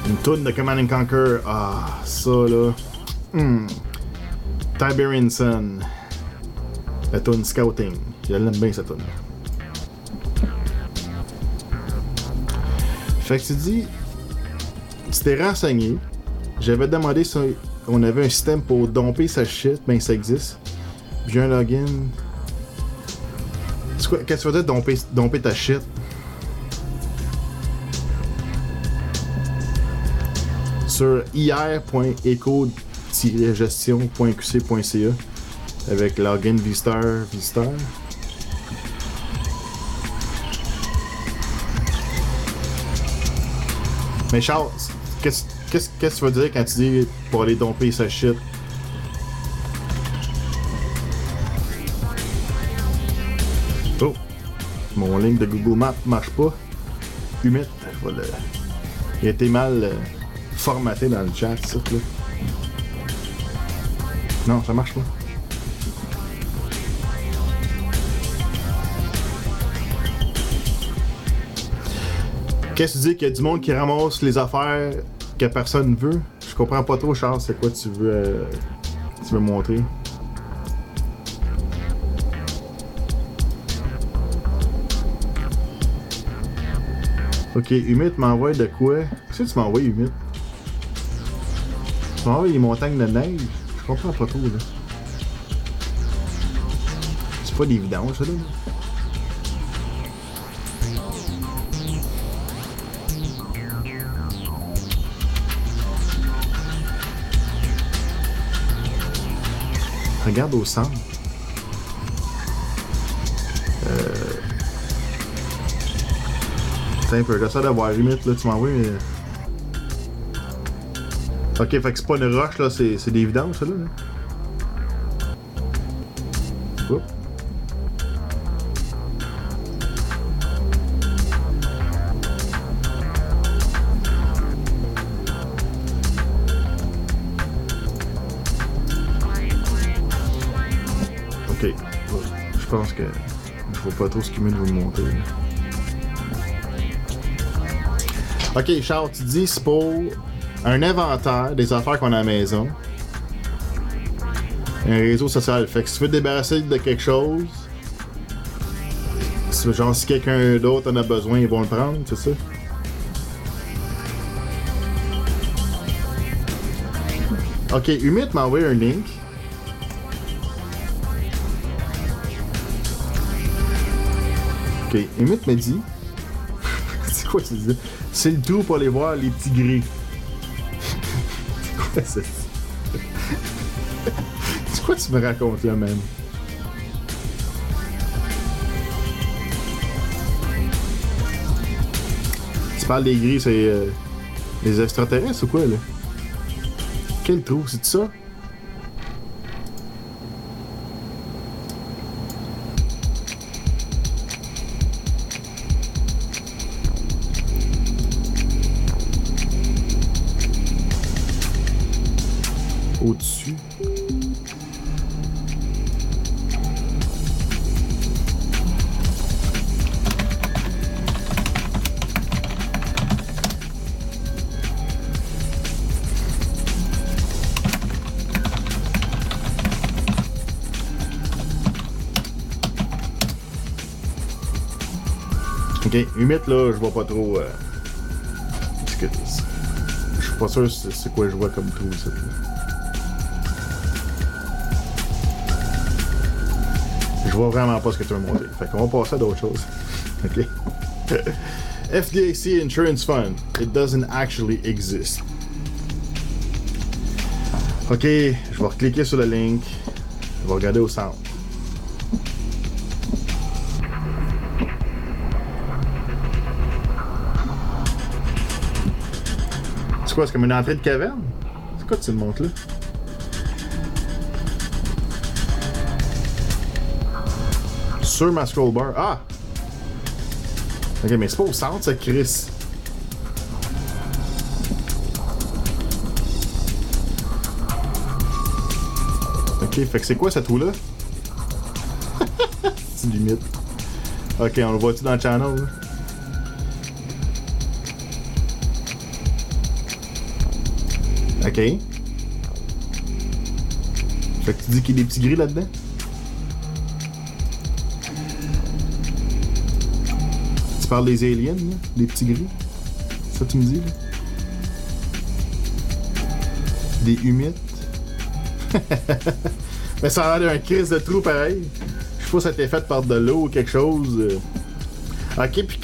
Une toune de Command & Conquer. Ah, ça là. Tiberian Sun. La toune Scouting. Je l'aime bien cette toune. Fait que tu dis, tu t'es renseigné. J'avais demandé si on avait un système pour domper sa shit. Ben ça existe. J'ai un login. C'est quoi, qu'est-ce que tu veux dire domper ta shit? Sur ir.eco-gestion.qc.ca avec login visiteur. Mais Charles, qu'est-ce que tu veux dire quand tu dis pour aller domper sa shit? Oh! Mon ligne de Google Maps marche pas. Humide, voilà. Il a été mal formaté dans le chat, ça, là. Non, ça marche pas. Qu'est-ce que tu dis qu'il y a du monde qui ramasse les affaires que personne veut? Je comprends pas trop, Charles, c'est quoi tu veux montrer? Ok, Humid m'envoie de quoi? Qu'est-ce que tu m'envoies, Humid? Tu m'envoies les montagnes de neige? Je comprends pas trop, là. C'est pas des vidanges, ça, là. Regarde au centre. T'as un peu, j'essaie d'avoir limite, là, tu m'envoies. Ok, fait que c'est pas une roche, là, c'est des vidanges, ça, là. Oups. Ok, je pense que je vois pas trop ce qu'il met de vous montrer. Ok, Charles, tu dis c'est pour un inventaire des affaires qu'on a à la maison. Un réseau social. Fait que si tu veux te débarrasser de quelque chose, genre si quelqu'un d'autre en a besoin, ils vont le prendre, c'est ça? Ok, Humid m'a envoyé un link. Ok, Humid m'a dit. C'est quoi tu dis? C'est le tout pour aller voir les petits gris. C'est quoi tu me racontes là, même? Tu parles des gris, c'est les extraterrestres ou quoi, là? Quel trou, c'est ça? Au-dessus. Ok, humide là, je vois pas trop. Je suis pas sûr c'est quoi je vois comme trou, ça. Je vois vraiment pas ce que tu veux me montrer. Fait qu'on va passer à d'autres choses. Ok. FDIC Insurance Fund. It doesn't actually exist. Ok, je vais recliquer sur le link. Je vais regarder au centre. C'est quoi, c'est comme une entrée de caverne? C'est quoi que tu me montres là? Sur ma scroll bar. Ah! Ok, mais c'est pas au centre, ça, Chris. Ok, fait que c'est quoi ce trou-là? C'est limite. Ok, on le voit-tu dans le channel, là? Ok. Fait que tu dis qu'il y a des petits gris là-dedans? Tu parles des aliens, là? Des petits gris? Ça tu me dis, là? Des humides? Mais ça a l'air d'un crise de trou pareil. Je sais pas si ça a été fait par de l'eau ou quelque chose. Ok, puis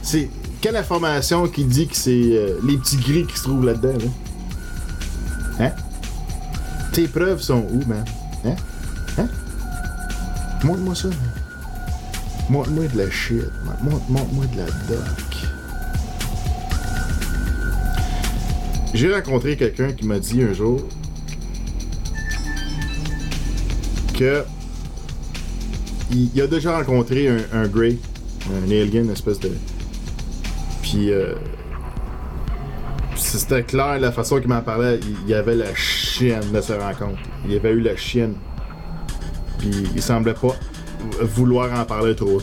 c'est quelle information qui dit que c'est les petits gris qui se trouvent là-dedans, là? Hein? Tes preuves sont où, man? Hein? Hein? Montre-moi ça. Montre-moi de la shit. Montre-moi de la doc. J'ai rencontré quelqu'un qui m'a dit un jour que il a déjà rencontré un Grey, un alien, une espèce de... Puis c'était clair la façon qu'il m'en parlait, il y avait la chienne de sa rencontre. Il y avait eu la chienne. Puis il semblait pas vouloir en parler trop.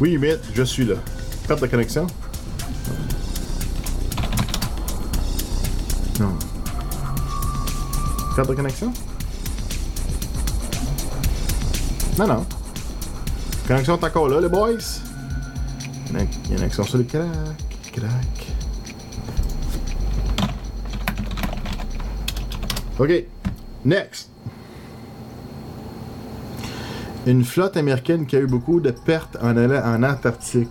Oui, mais je suis là. Perte de connexion? Non. Perte de connexion? Non, non. La connexion est encore là, les boys. Il y en a qui sont sur le crack. OK. Next. Une flotte américaine qui a eu beaucoup de pertes en allant en Antarctique.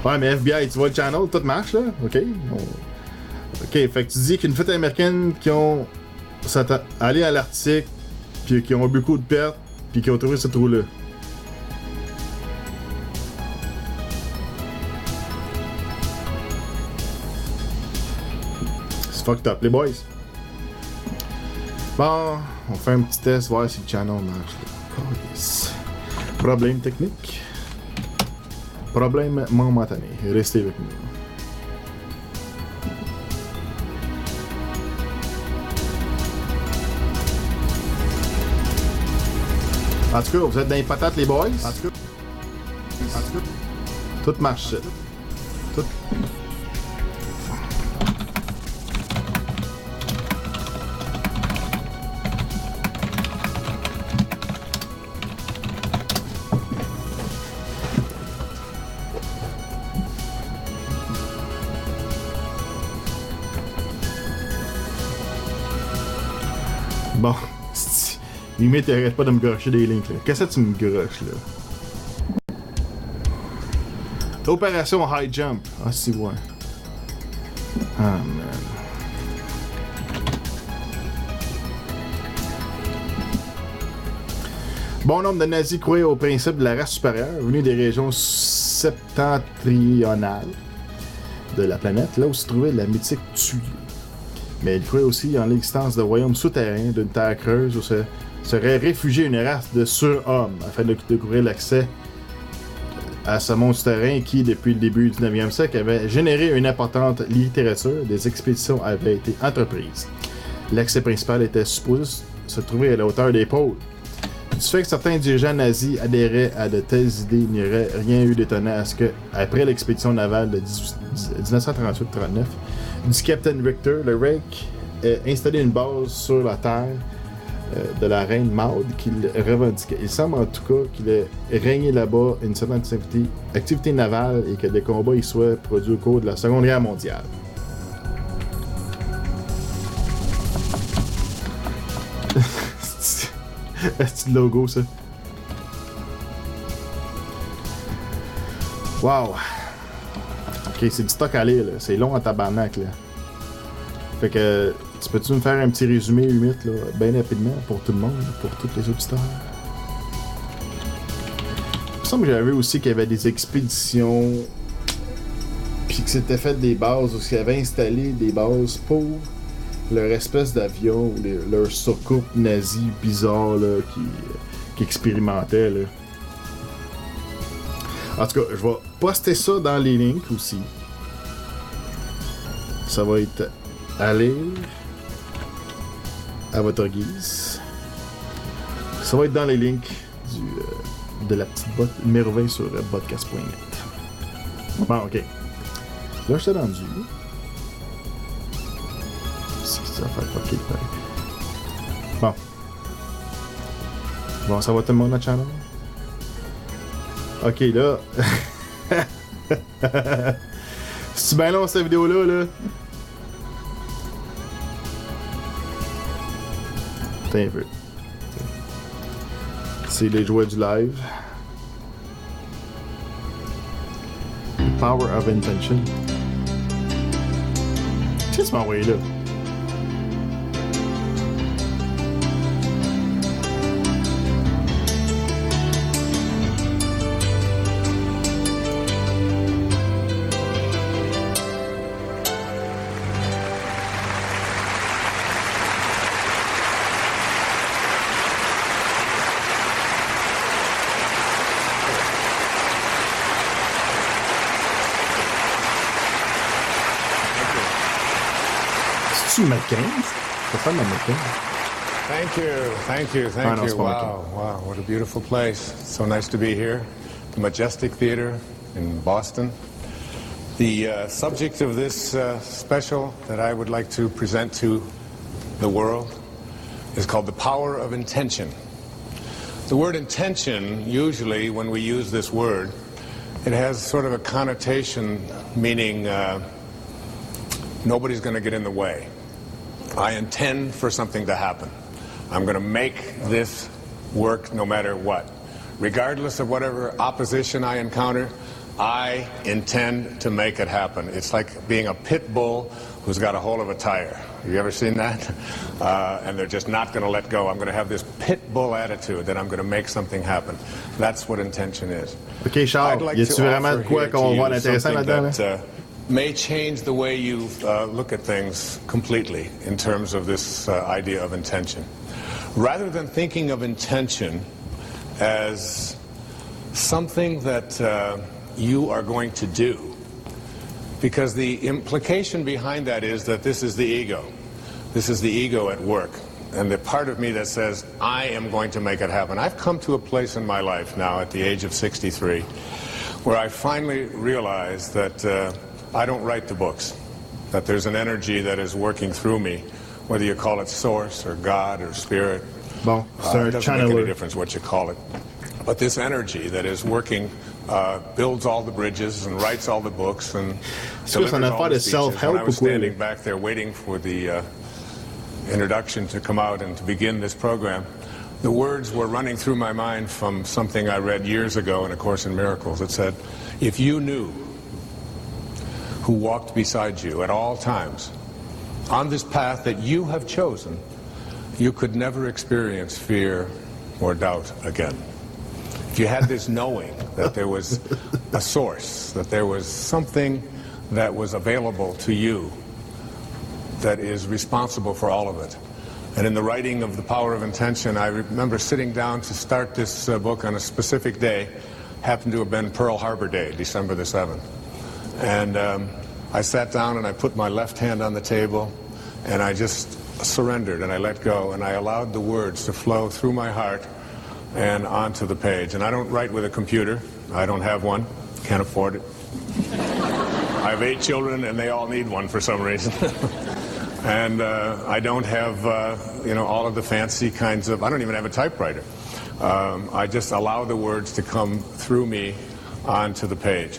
Ouais, mais FBI, tu vois le channel, tout marche, là? OK. OK, fait que tu dis qu'une flotte américaine qui ont allé à l'Arctique, puis qui ont eu beaucoup de pertes, puis qui ont trouvé ce trou-là. C'est fucked up, les boys. Bon, on fait un petit test, voir si le channel marche. Yes. Problème technique. Problème momentané. Restez avec nous. En tout cas, vous êtes dans les patates, les boys. En tout cas, tout marche. Tout. Bon, limite, t'arrêtes pas de me gâcher des links, là. Qu'est-ce que tu me gâches, là? Opération High Jump. Ah, c'est ouais. Ah, man. Bon nombre de nazis croyaient au principe de la race supérieure, venus des régions septentrionales de la planète, là où se trouvait la mythique Tulle. Mais ils croyaient aussi en l'existence de royaumes souterrains, d'une terre creuse où serait réfugiée une race de surhommes afin de découvrir l'accès à ce monde souterrain qui, depuis le début du 9e siècle, avait généré une importante littérature. Des expéditions avaient été entreprises. L'accès principal était supposé se trouver à la hauteur des pôles. Du fait que certains dirigeants nazis adhéraient à de telles idées, il n'y aurait rien eu d'étonnant à ce que, après l'expédition navale de 1938-39 du capitaine Richter, le Reich ait installé une base sur la terre de la reine Maud qu'il revendiquait. Il semble en tout cas qu'il ait régné là-bas une certaine activité navale et que des combats y soient produits au cours de la Seconde Guerre mondiale. C'est le logo, ça. Wow. Ok, c'est du stock à lire, là. C'est long en tabarnak, là. Fait que, tu peux-tu me faire un petit résumé humide, là, bien rapidement, pour tout le monde, pour tous les auditeurs? Il me semble que j'avais vu aussi qu'il y avait des expéditions, puis que c'était fait des bases, ou qu'ils avaient installé des bases pour leur espèce d'avion, ou leur soucoupe nazi bizarre, là, qui expérimentait, là. En tout cas, je vais poster ça dans les links aussi. Ça va être à lire à votre guise. Ça va être dans les links de la petite botte numéro 20 sur podcast.net. Bon, ok. Là, je t'ai rendu. C'est que ça va faire fucker pareil. Bon. Bon, ça va tout le monde, la channel? Ok, là. C'est bien long cette vidéo-là, là. Attends un peu. C'est les jouets du live. Power of Intention. Qu'est-ce que tu m'as envoyé là? Thank you. Wow, what a beautiful place. So nice to be here. The Majestic Theater in Boston. The subject of this special that I would like to present to the world is called the power of intention. The word intention, usually when we use this word, it has sort of a connotation meaning nobody's going to get in the way. I intend for something to happen. I'm going to make this work no matter what. Regardless of whatever opposition I encounter, I intend to make it happen. It's like being a pit bull who's got a hold of a tire. Have you ever seen that? And they're just not going to let go. I'm going to have this pit bull attitude that I'm going to make something happen. That's what intention is. OK, Charles, y a-tu vraiment de quoi qu'on voit l'intéressant là-dedans? May change the way you look at things completely in terms of this idea of intention. Rather than thinking of intention as something that you are going to do, because the implication behind that is that this is the ego. This is the ego at work. And the part of me that says, I am going to make it happen. I've come to a place in my life now at the age of 63 where I finally realized that I don't write the books, that there's an energy that is working through me, whether you call it source or God or spirit. Bon, it doesn't make any difference what you call it. But this energy that is working builds all the bridges and writes all the books and delivers all the speeches. When I was standing back there waiting for the introduction to come out and to begin this program, the words were running through my mind from something I read years ago in A Course in Miracles. It said, if you knew who walked beside you at all times on this path that you have chosen, you could never experience fear or doubt again. If you had this knowing that there was a source, that there was something that was available to you that is responsible for all of it. And in the writing of The Power of Intention, I remember sitting down to start this book on a specific day, happened to have been Pearl Harbor Day, December the 7th. And I sat down and I put my left hand on the table and I just surrendered and I let go and I allowed the words to flow through my heart and onto the page. And I don't write with a computer. I don't have one. Can't afford it. I have 8 children and they all need one for some reason. And I don't have, all of the fancy kinds of, I don't even have a typewriter. I just allow the words to come through me onto the page.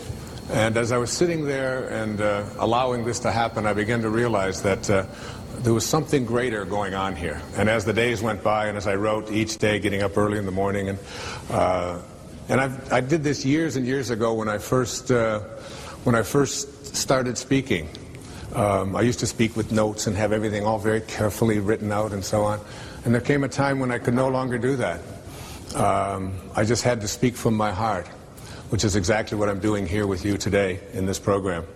And as I was sitting there and allowing this to happen, I began to realize that there was something greater going on here. And as the days went by and as I wrote each day, getting up early in the morning, and I did this years and years ago when I first started speaking. I used to speak with notes and have everything all very carefully written out and so on. And there came a time when I could no longer do that. I just had to speak from my heart, which is exactly what I'm doing here with you today in this program.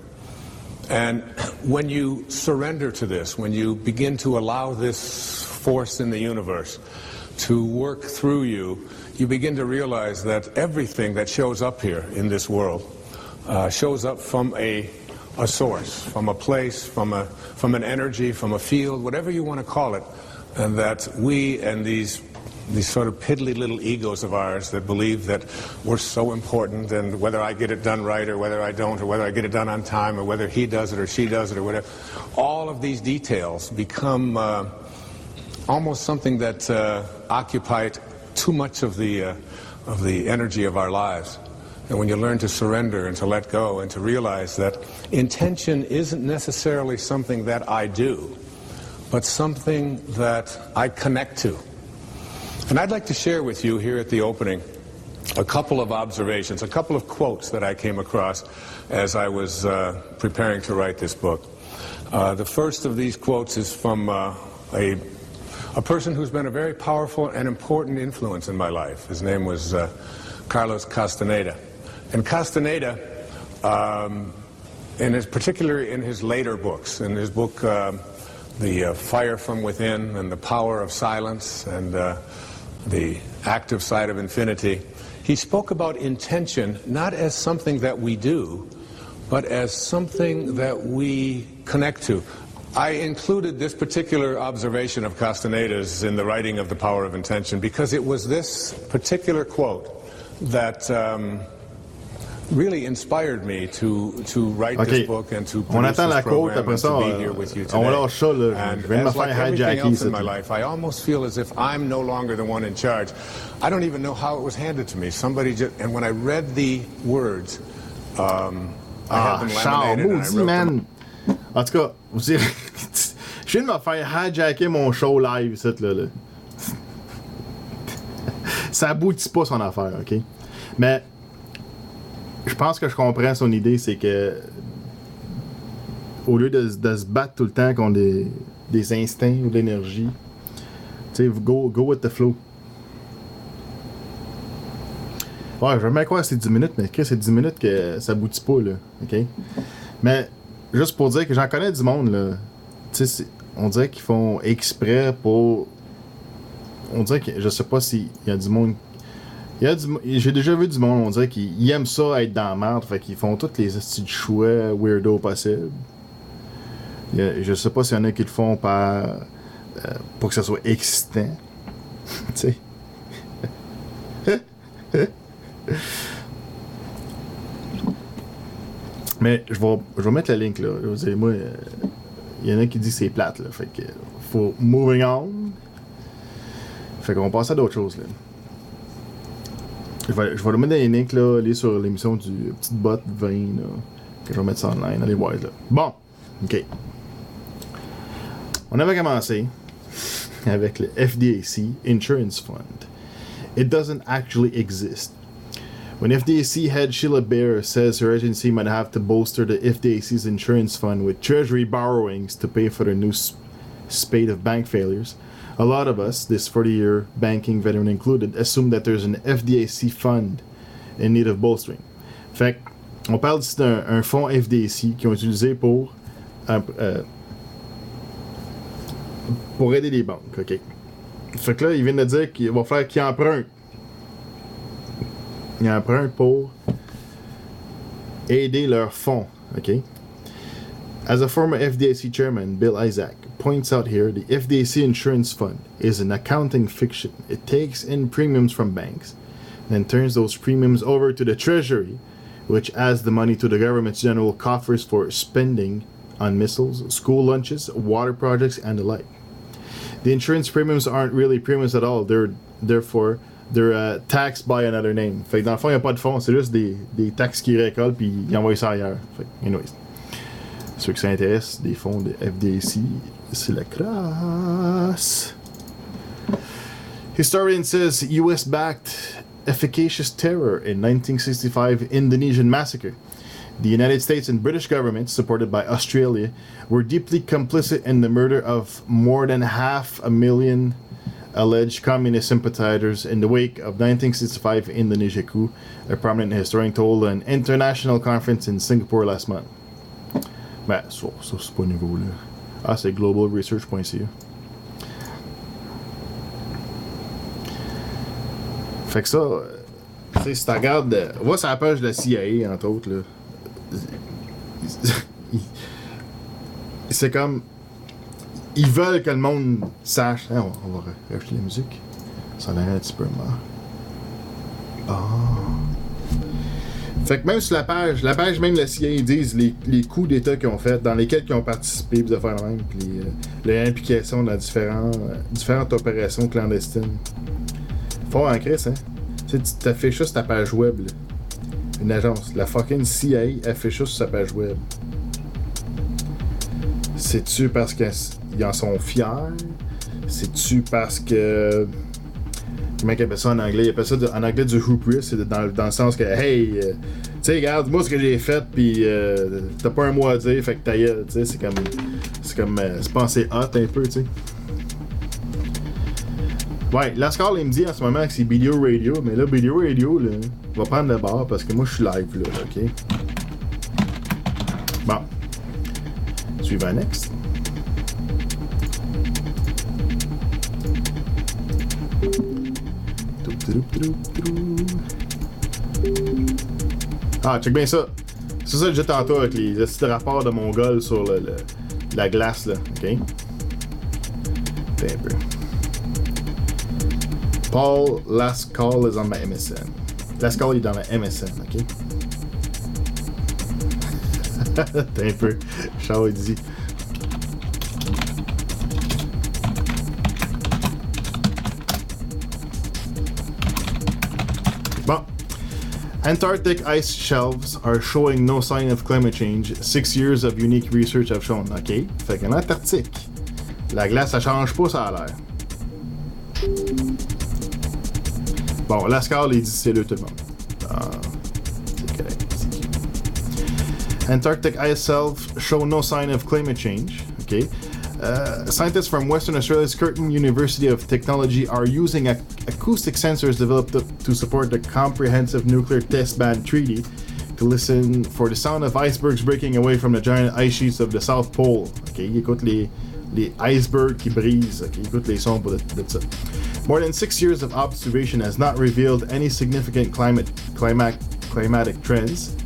And when you surrender to this, when you begin to allow this force in the universe to work through you, you begin to realize that everything that shows up here in this world shows up from a source, from a place, from an energy, from a field, whatever you want to call it, and that we and these sort of piddly little egos of ours that believe that we're so important, and whether I get it done right or whether I don't, or whether I get it done on time, or whether he does it or she does it or whatever, all of these details become almost something that occupy too much of the energy of our lives. And when you learn to surrender and to let go and to realize that intention isn't necessarily something that I do, but something that I connect to. And I'd like to share with you here at the opening a couple of observations, a couple of quotes that I came across as I was preparing to write this book. The first of these quotes is from a person who's been a very powerful and important influence in my life. His name was Carlos Castaneda. And Castaneda, particularly in his later books, in his book The Fire from Within and The Power of Silence and The Active Side of Infinity, he spoke about intention not as something that we do, but as something that we connect to. I included this particular observation of Castaneda's in the writing of The Power of Intention because it was this particular quote that really inspired me to write this book and to produce this program and to be here with you today. And as like everything else in my life, I almost feel as if I'm no longer the one in charge. I don't even know how it was handed to me. Somebody just, and when I read the words, I had them laminated and I wrote them. En tout cas, je viens de me faire hijacker mon show live, là. Ça aboutit pas son affaire, OK? Mais je pense que je comprends son idée, c'est que au lieu de se battre tout le temps contre des instincts ou de l'énergie, tu sais, go with the flow. Ouais, je vais même croire que c'est 10 minutes, mais c'est 10 minutes que ça aboutit pas, là, OK? Mais juste pour dire que j'en connais du monde, là, tu sais, on dirait qu'ils font exprès pour... On dirait que, je sais pas s'il y a du monde... J'ai déjà vu du monde, on dirait qu'ils aiment ça être dans la merde, fait qu'ils font tous les styles de choix weirdo possibles. Je sais pas s'il y en a qui le font pour que ça soit excitant. Tu sais. Mais je vais mettre le link là. Je veux dire, moi, il y en a qui disent que c'est plate là, fait que faut moving on. Fait qu'on passe à d'autres choses là. Je vais le mettre dans les links là, aller sur l'émission du TiteBot 20 là, que je vais mettre ça online, allez voir là. Bon, ok. On avait commencé avec le FDIC Insurance Fund. It doesn't actually exist. When FDIC head Sheila Bair says her agency might have to bolster the FDIC's insurance fund with Treasury borrowings to pay for the new spate of bank failures, a lot of us, this 40-year banking veteran included, assume that there's an FDIC fund in need of bolstering. Fait on parle ici d'un fonds FDIC qu'ils ont utilisé pour aider les banques, ok? Fait que là, ils viennent de dire qu'il va falloir qu'ils empruntent. Ils empruntent pour aider leurs fonds, ok? As a former FDIC chairman, Bill Isaac, points out here, the FDIC Insurance Fund is an accounting fiction. It takes in premiums from banks, then turns those premiums over to the Treasury, which adds the money to the government's general coffers for spending on missiles, school lunches, water projects, and the like. The insurance premiums aren't really premiums at all. They're taxed by another name. Fait que dans le fond, il n'y a pas de fonds, c'est juste des taxes qu'ils récoltent puis ils envoient ça ailleurs. Fait que, anyways. Ceux qui s'intéressent des fonds de FDIC, c'est la crasse. Historian says US-backed efficacious terror in 1965 Indonesian massacre. The United States and British governments, supported by Australia, were deeply complicit in the murder of more than 500,000 alleged communist sympathizers in the wake of 1965 Indonesia coup, a prominent historian told an international conference in Singapore last month. Ben, ça c'est pas nouveau, là. Ah, c'est globalresearch.ca. Fait que ça, tu sais, si tu regardes, va sur la page de la CIA, entre autres, là. C'est comme. Ils veulent que le monde sache. Hein, on va rajouter la musique. Ça en a un petit peu marre. Ah. Fait que même sur la page même de la CIA, ils disent les coups d'État qu'ils ont fait, dans lesquels ils ont participé, puis de faire le même, puis l'implication dans différentes opérations clandestines. Fort en crise, hein? Tu sais, tu affiches juste ta page web, là. Une agence, la fucking CIA affiche juste sa page web. C'est-tu parce qu'ils en sont fiers? C'est-tu parce que. Comment ils appellent ça en anglais? Ils appellent ça en anglais du hubris, c'est dans le sens que, hey, tu sais, regarde, moi ce que j'ai fait, pis t'as pas un mot à dire, fait que ta gueule, tu sais, c'est comme c'est pensé hot un peu, tu sais. Ouais, Lascar, il me dit en ce moment que c'est Video Radio, mais là, Video Radio, là, va prendre le bord parce que moi, je suis live, là, ok? Bon. Suivant next. Ah, check bien ça. C'est ça que j'ai tantôt avec les petits rapports de Mongol sur la glace, là, ok? T'es un peu. Paul Lascaux is on my MSN. Lascaux est dans ma MSN, ok? T'es un peu. Charles il dit. Bon. Antarctic ice shelves are showing no sign of climate change. 6 years of unique research have shown. Ok? Fait qu'en Antarctique, la glace, ça change pas, ça a l'air. Bon, Lascar, il dit c'est le tout le monde. Ah, c'est correct. C'est Antarctic ice shelves show no sign of climate change. Okay. Scientists from Western Australia's Curtin University of Technology are using acoustic sensors developed to support the Comprehensive Nuclear Test Ban Treaty to listen for the sound of icebergs breaking away from the giant ice sheets of the South Pole. Okay, ils écoutent les icebergs qui brisent. Okay, ils écoutent les sons de ça. More than 6 years of observation has not revealed any significant climatic trends.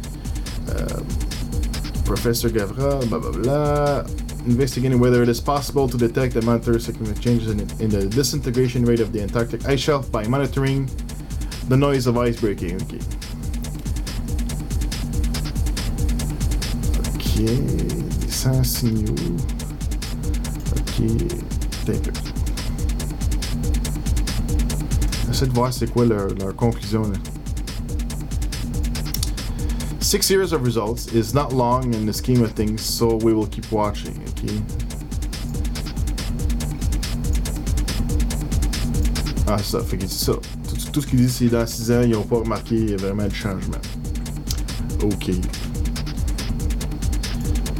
Professor Gavra, blah blah blah, investigating whether it is possible to detect and monitor significant changes in the disintegration rate of the Antarctic ice shelf by monitoring the noise of ice breaking. Okay. Ok, sans signaux. Ok, t'es peu. J'essaie de voir c'est quoi leur conclusion là. 6 years of results is not long in the scheme of things, so we will keep watching, okay? Ah, c'est ça. Fait qu'il dit ça. Tout ce qu'il dit, c'est dans 6 ans, ils n'ont pas remarqué vraiment de changement. OK.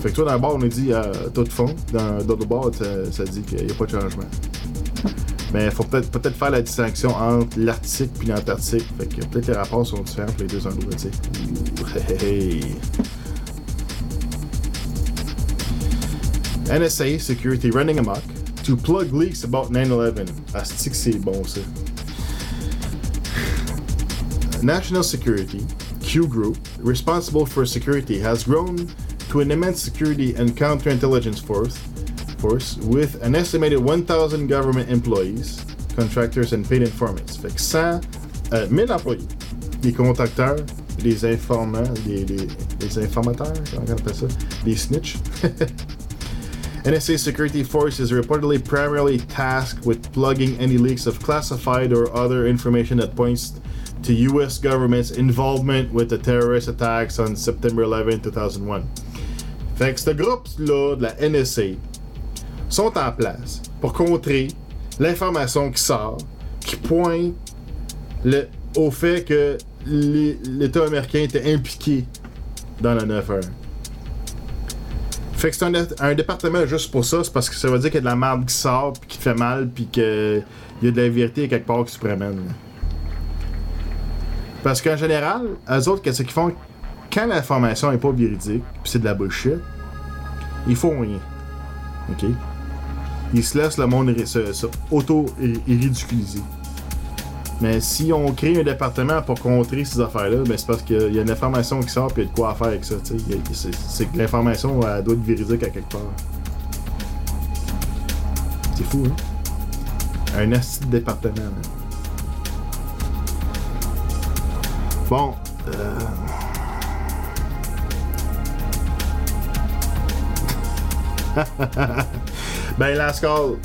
Fait que toi, dans le bar, on a dit tout fond. Dans d'autres bars, ça dit qu'il n'y a pas de changement. Mais il faut peut-être faire la distinction entre l'Arctique et l'Antarctique. Fait que peut-être les rapports sont différents pour les deux endroits, tu sais. Hey. NSA security running amok to plug leaks about 9/11. Asti que c'est bon ça. National Security, Q Group, responsible for security, has grown to an immense security and counterintelligence force with an estimated 1,000 government employees, contractors and paid informants. Fait que 1000 employés, des contacteurs, des informants, des informateurs, comment on appelle ça? Des snitch. NSA Security Force is reportedly primarily tasked with plugging any leaks of classified or other information that points to U.S. government's involvement with the terrorist attacks on September 11, 2001. Fait que ce groupe-là de la NSA sont en place pour contrer l'information qui sort, qui pointe au fait que l'État américain était impliqué dans la 9/11. Fait que c'est un département juste pour ça, c'est parce que ça veut dire qu'il y a de la merde qui sort, puis qui te fait mal, puis qu'il y a de la vérité quelque part qui se promène. Parce qu'en général, eux autres, qu'est-ce qu'ils font? Quand l'information n'est pas véridique, puis c'est de la bullshit, ils font rien. OK? Ils se laissent le monde se auto-ridiculiser. Mais si on crée un département pour contrer ces affaires-là, ben c'est parce qu'il y a une information qui sort et il y a de quoi faire avec ça. C'est que l'information elle doit être véridique à quelque part. C'est fou, hein? Un asti de département. Hein? Bon. Ben, last call.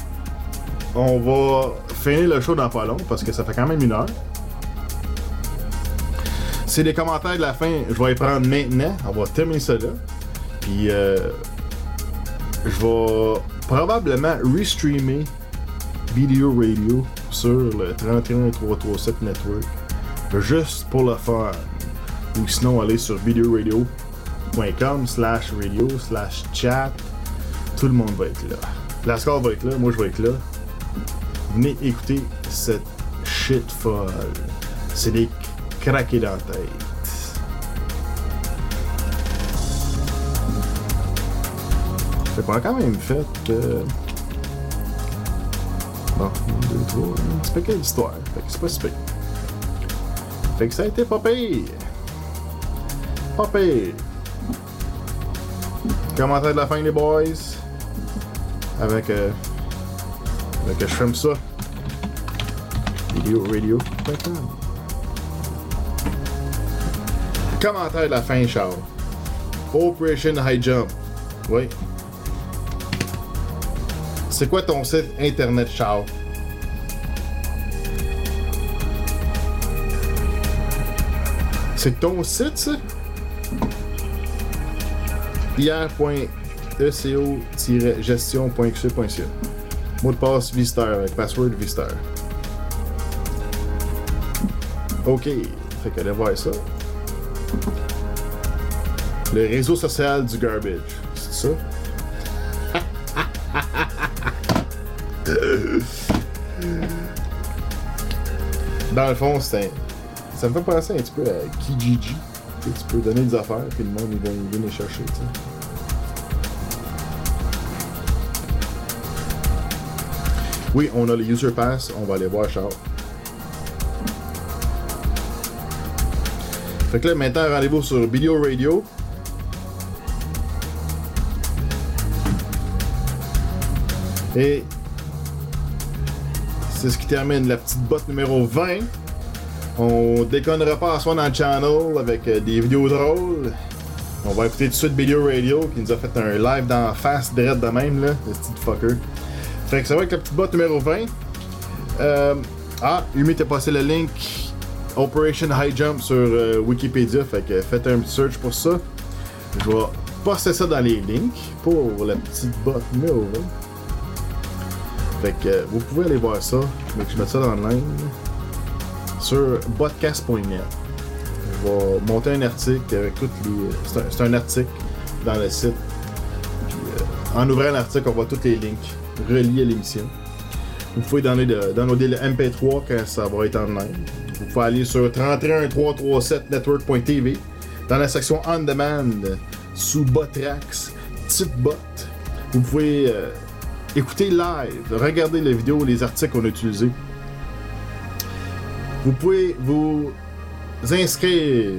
On va finir le show dans pas long parce que ça fait quand même 1 heure. C'est les commentaires de la fin, je vais les prendre maintenant. On va terminer ça là. Puis je vais probablement restreamer Video Radio sur le 31337 Network. Juste pour le fun. Ou sinon aller sur videoradio.com/radio/chat. Tout le monde va être là. Lascar va être là, moi je vais être là. Venez écouter cette shit folle. C'est des craqués dans la tête. Fait qu'on a quand même fait bon, 1, 2, 3, un petit paquet d'histoires. Fait que c'est pas si pire. Fait que ça a été pas pire. Pas pire. Commentaire de la fin les boys. Avec je ferme ça. Videoradio.com. Commentaire de la fin, Charles. Operation High Jump. Oui. C'est quoi ton site internet, Charles? C'est ton site, ça? ir.eco-gestion.qc.ca. Mot de passe visiteur avec password visiteur. OK. Fait qu'allez voir ça. Le réseau social du garbage. C'est ça? Dans le fond, ça me fait penser un petit peu à Kijiji. Tu peux donner des affaires, puis le monde il vient les chercher. T'sais. Oui, on a le User Pass, on va aller voir Charles. Fait que là, maintenant, rendez-vous sur Video Radio. Et c'est ce qui termine la petite botte numéro 20. On déconnera pas à soi dans le channel avec des vidéos drôles. On va écouter tout de suite Video Radio qui nous a fait un live dans face direct de même, là, le petit fucker. Fait que ça va avec la petite botte numéro 20. Umi t'a passé le link Operation High Jump sur Wikipédia. Fait que faites un petit search pour ça. Je vais passer ça dans les links pour la petite botte numéro 20. Fait que vous pouvez aller voir ça. Mais je mets ça dans le ligne sur podcast.net. On va monter un article avec toutes les. C'est un article dans le site. Puis, en ouvrant l'article, on voit tous les links reliés à l'émission. Vous pouvez downloader le MP3 quand ça va être en ligne. Vous pouvez aller sur 31337network.tv dans la section On Demand sous Botrax, TiteBot. Vous pouvez écouter live, regarder les vidéos, les articles qu'on a utilisés. Vous pouvez vous inscrire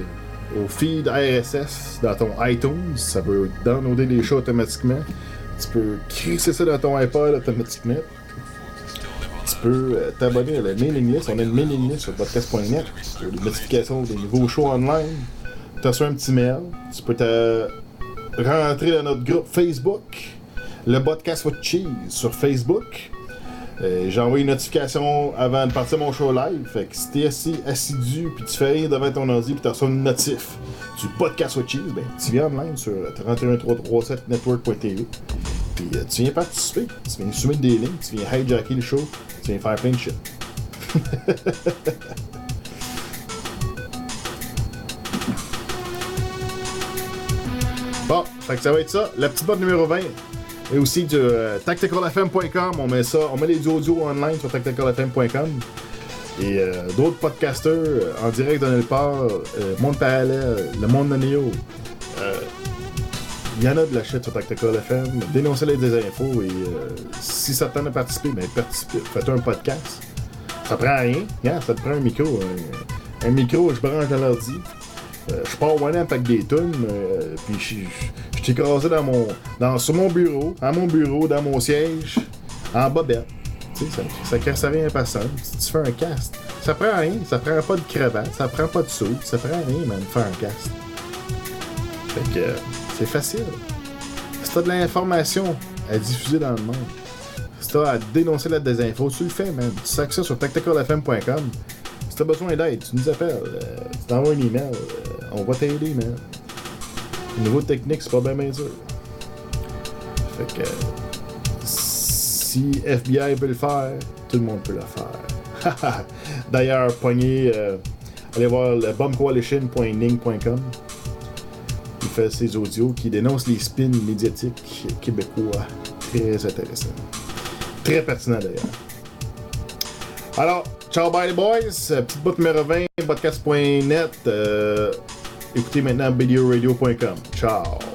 au feed RSS dans ton iTunes. Ça peut downloader les shows automatiquement. Tu peux crisser ça dans ton iPod automatiquement. Tu peux t'abonner à la mailing list. On a une mailing list sur podcast.net. Tu as des notifications des nouveaux shows online. Tu reçois un petit mail. Tu peux te rentrer dans notre groupe Facebook, le Podcast with Cheese sur Facebook. J'ai envoyé une notification avant de partir mon show live. Fait que si t'es assidu puis tu fais rien devant ton ordi puis tu reçois une notif du Podcast with Cheese, ben tu viens online sur 31337network.tv. Puis tu viens participer, tu viens soumettre des links, tu viens hijacker le show, tu viens faire plein de shit. Bon, fait que ça va être ça. La petite botte numéro 20. Et aussi du tacticalfm.com. On met les audios online sur tacticalfm.com. Et d'autres podcasters en direct de nulle part, Monde Parallèle, Le Monde de Néo. Il y en a de la shit sur Tactical FM. Dénoncez-les des infos et si ça te tente de participer, ben participez. Faites un podcast. Ça prend rien. Yeah, ça te prend un micro. Un micro, je branche dans l'ordi. Je pars one amp avec des tunes. Puis je t'ai écrasé sur mon bureau, à mon bureau, dans mon siège, en bobette. Tu sais, ça casse rien à personne. Si tu fais un cast, ça prend rien. Ça prend pas de cravate, ça prend pas de soude. Ça prend rien, man, de faire un cast. Fait que c'est facile. Si t'as de l'information à diffuser dans le monde, si t'as à dénoncer la désinfo, tu le fais, man. Tu sacs ça sur tacticalfm.com. Si t'as besoin d'aide, tu nous appelles. Tu t'envoies un email. On va t'aider, man. Au niveau technique, c'est pas bien dur. Fait que si FBI peut le faire, tout le monde peut le faire. D'ailleurs, allez voir le bombcoalition.ning.com. Il fait ses audios qui dénoncent les spins médiatiques québécois. Très intéressant. Très pertinent d'ailleurs. Alors, ciao bye les boys. Petite botte numéro 20, podcast.net. Écoutez maintenant videoradio.com. Ciao.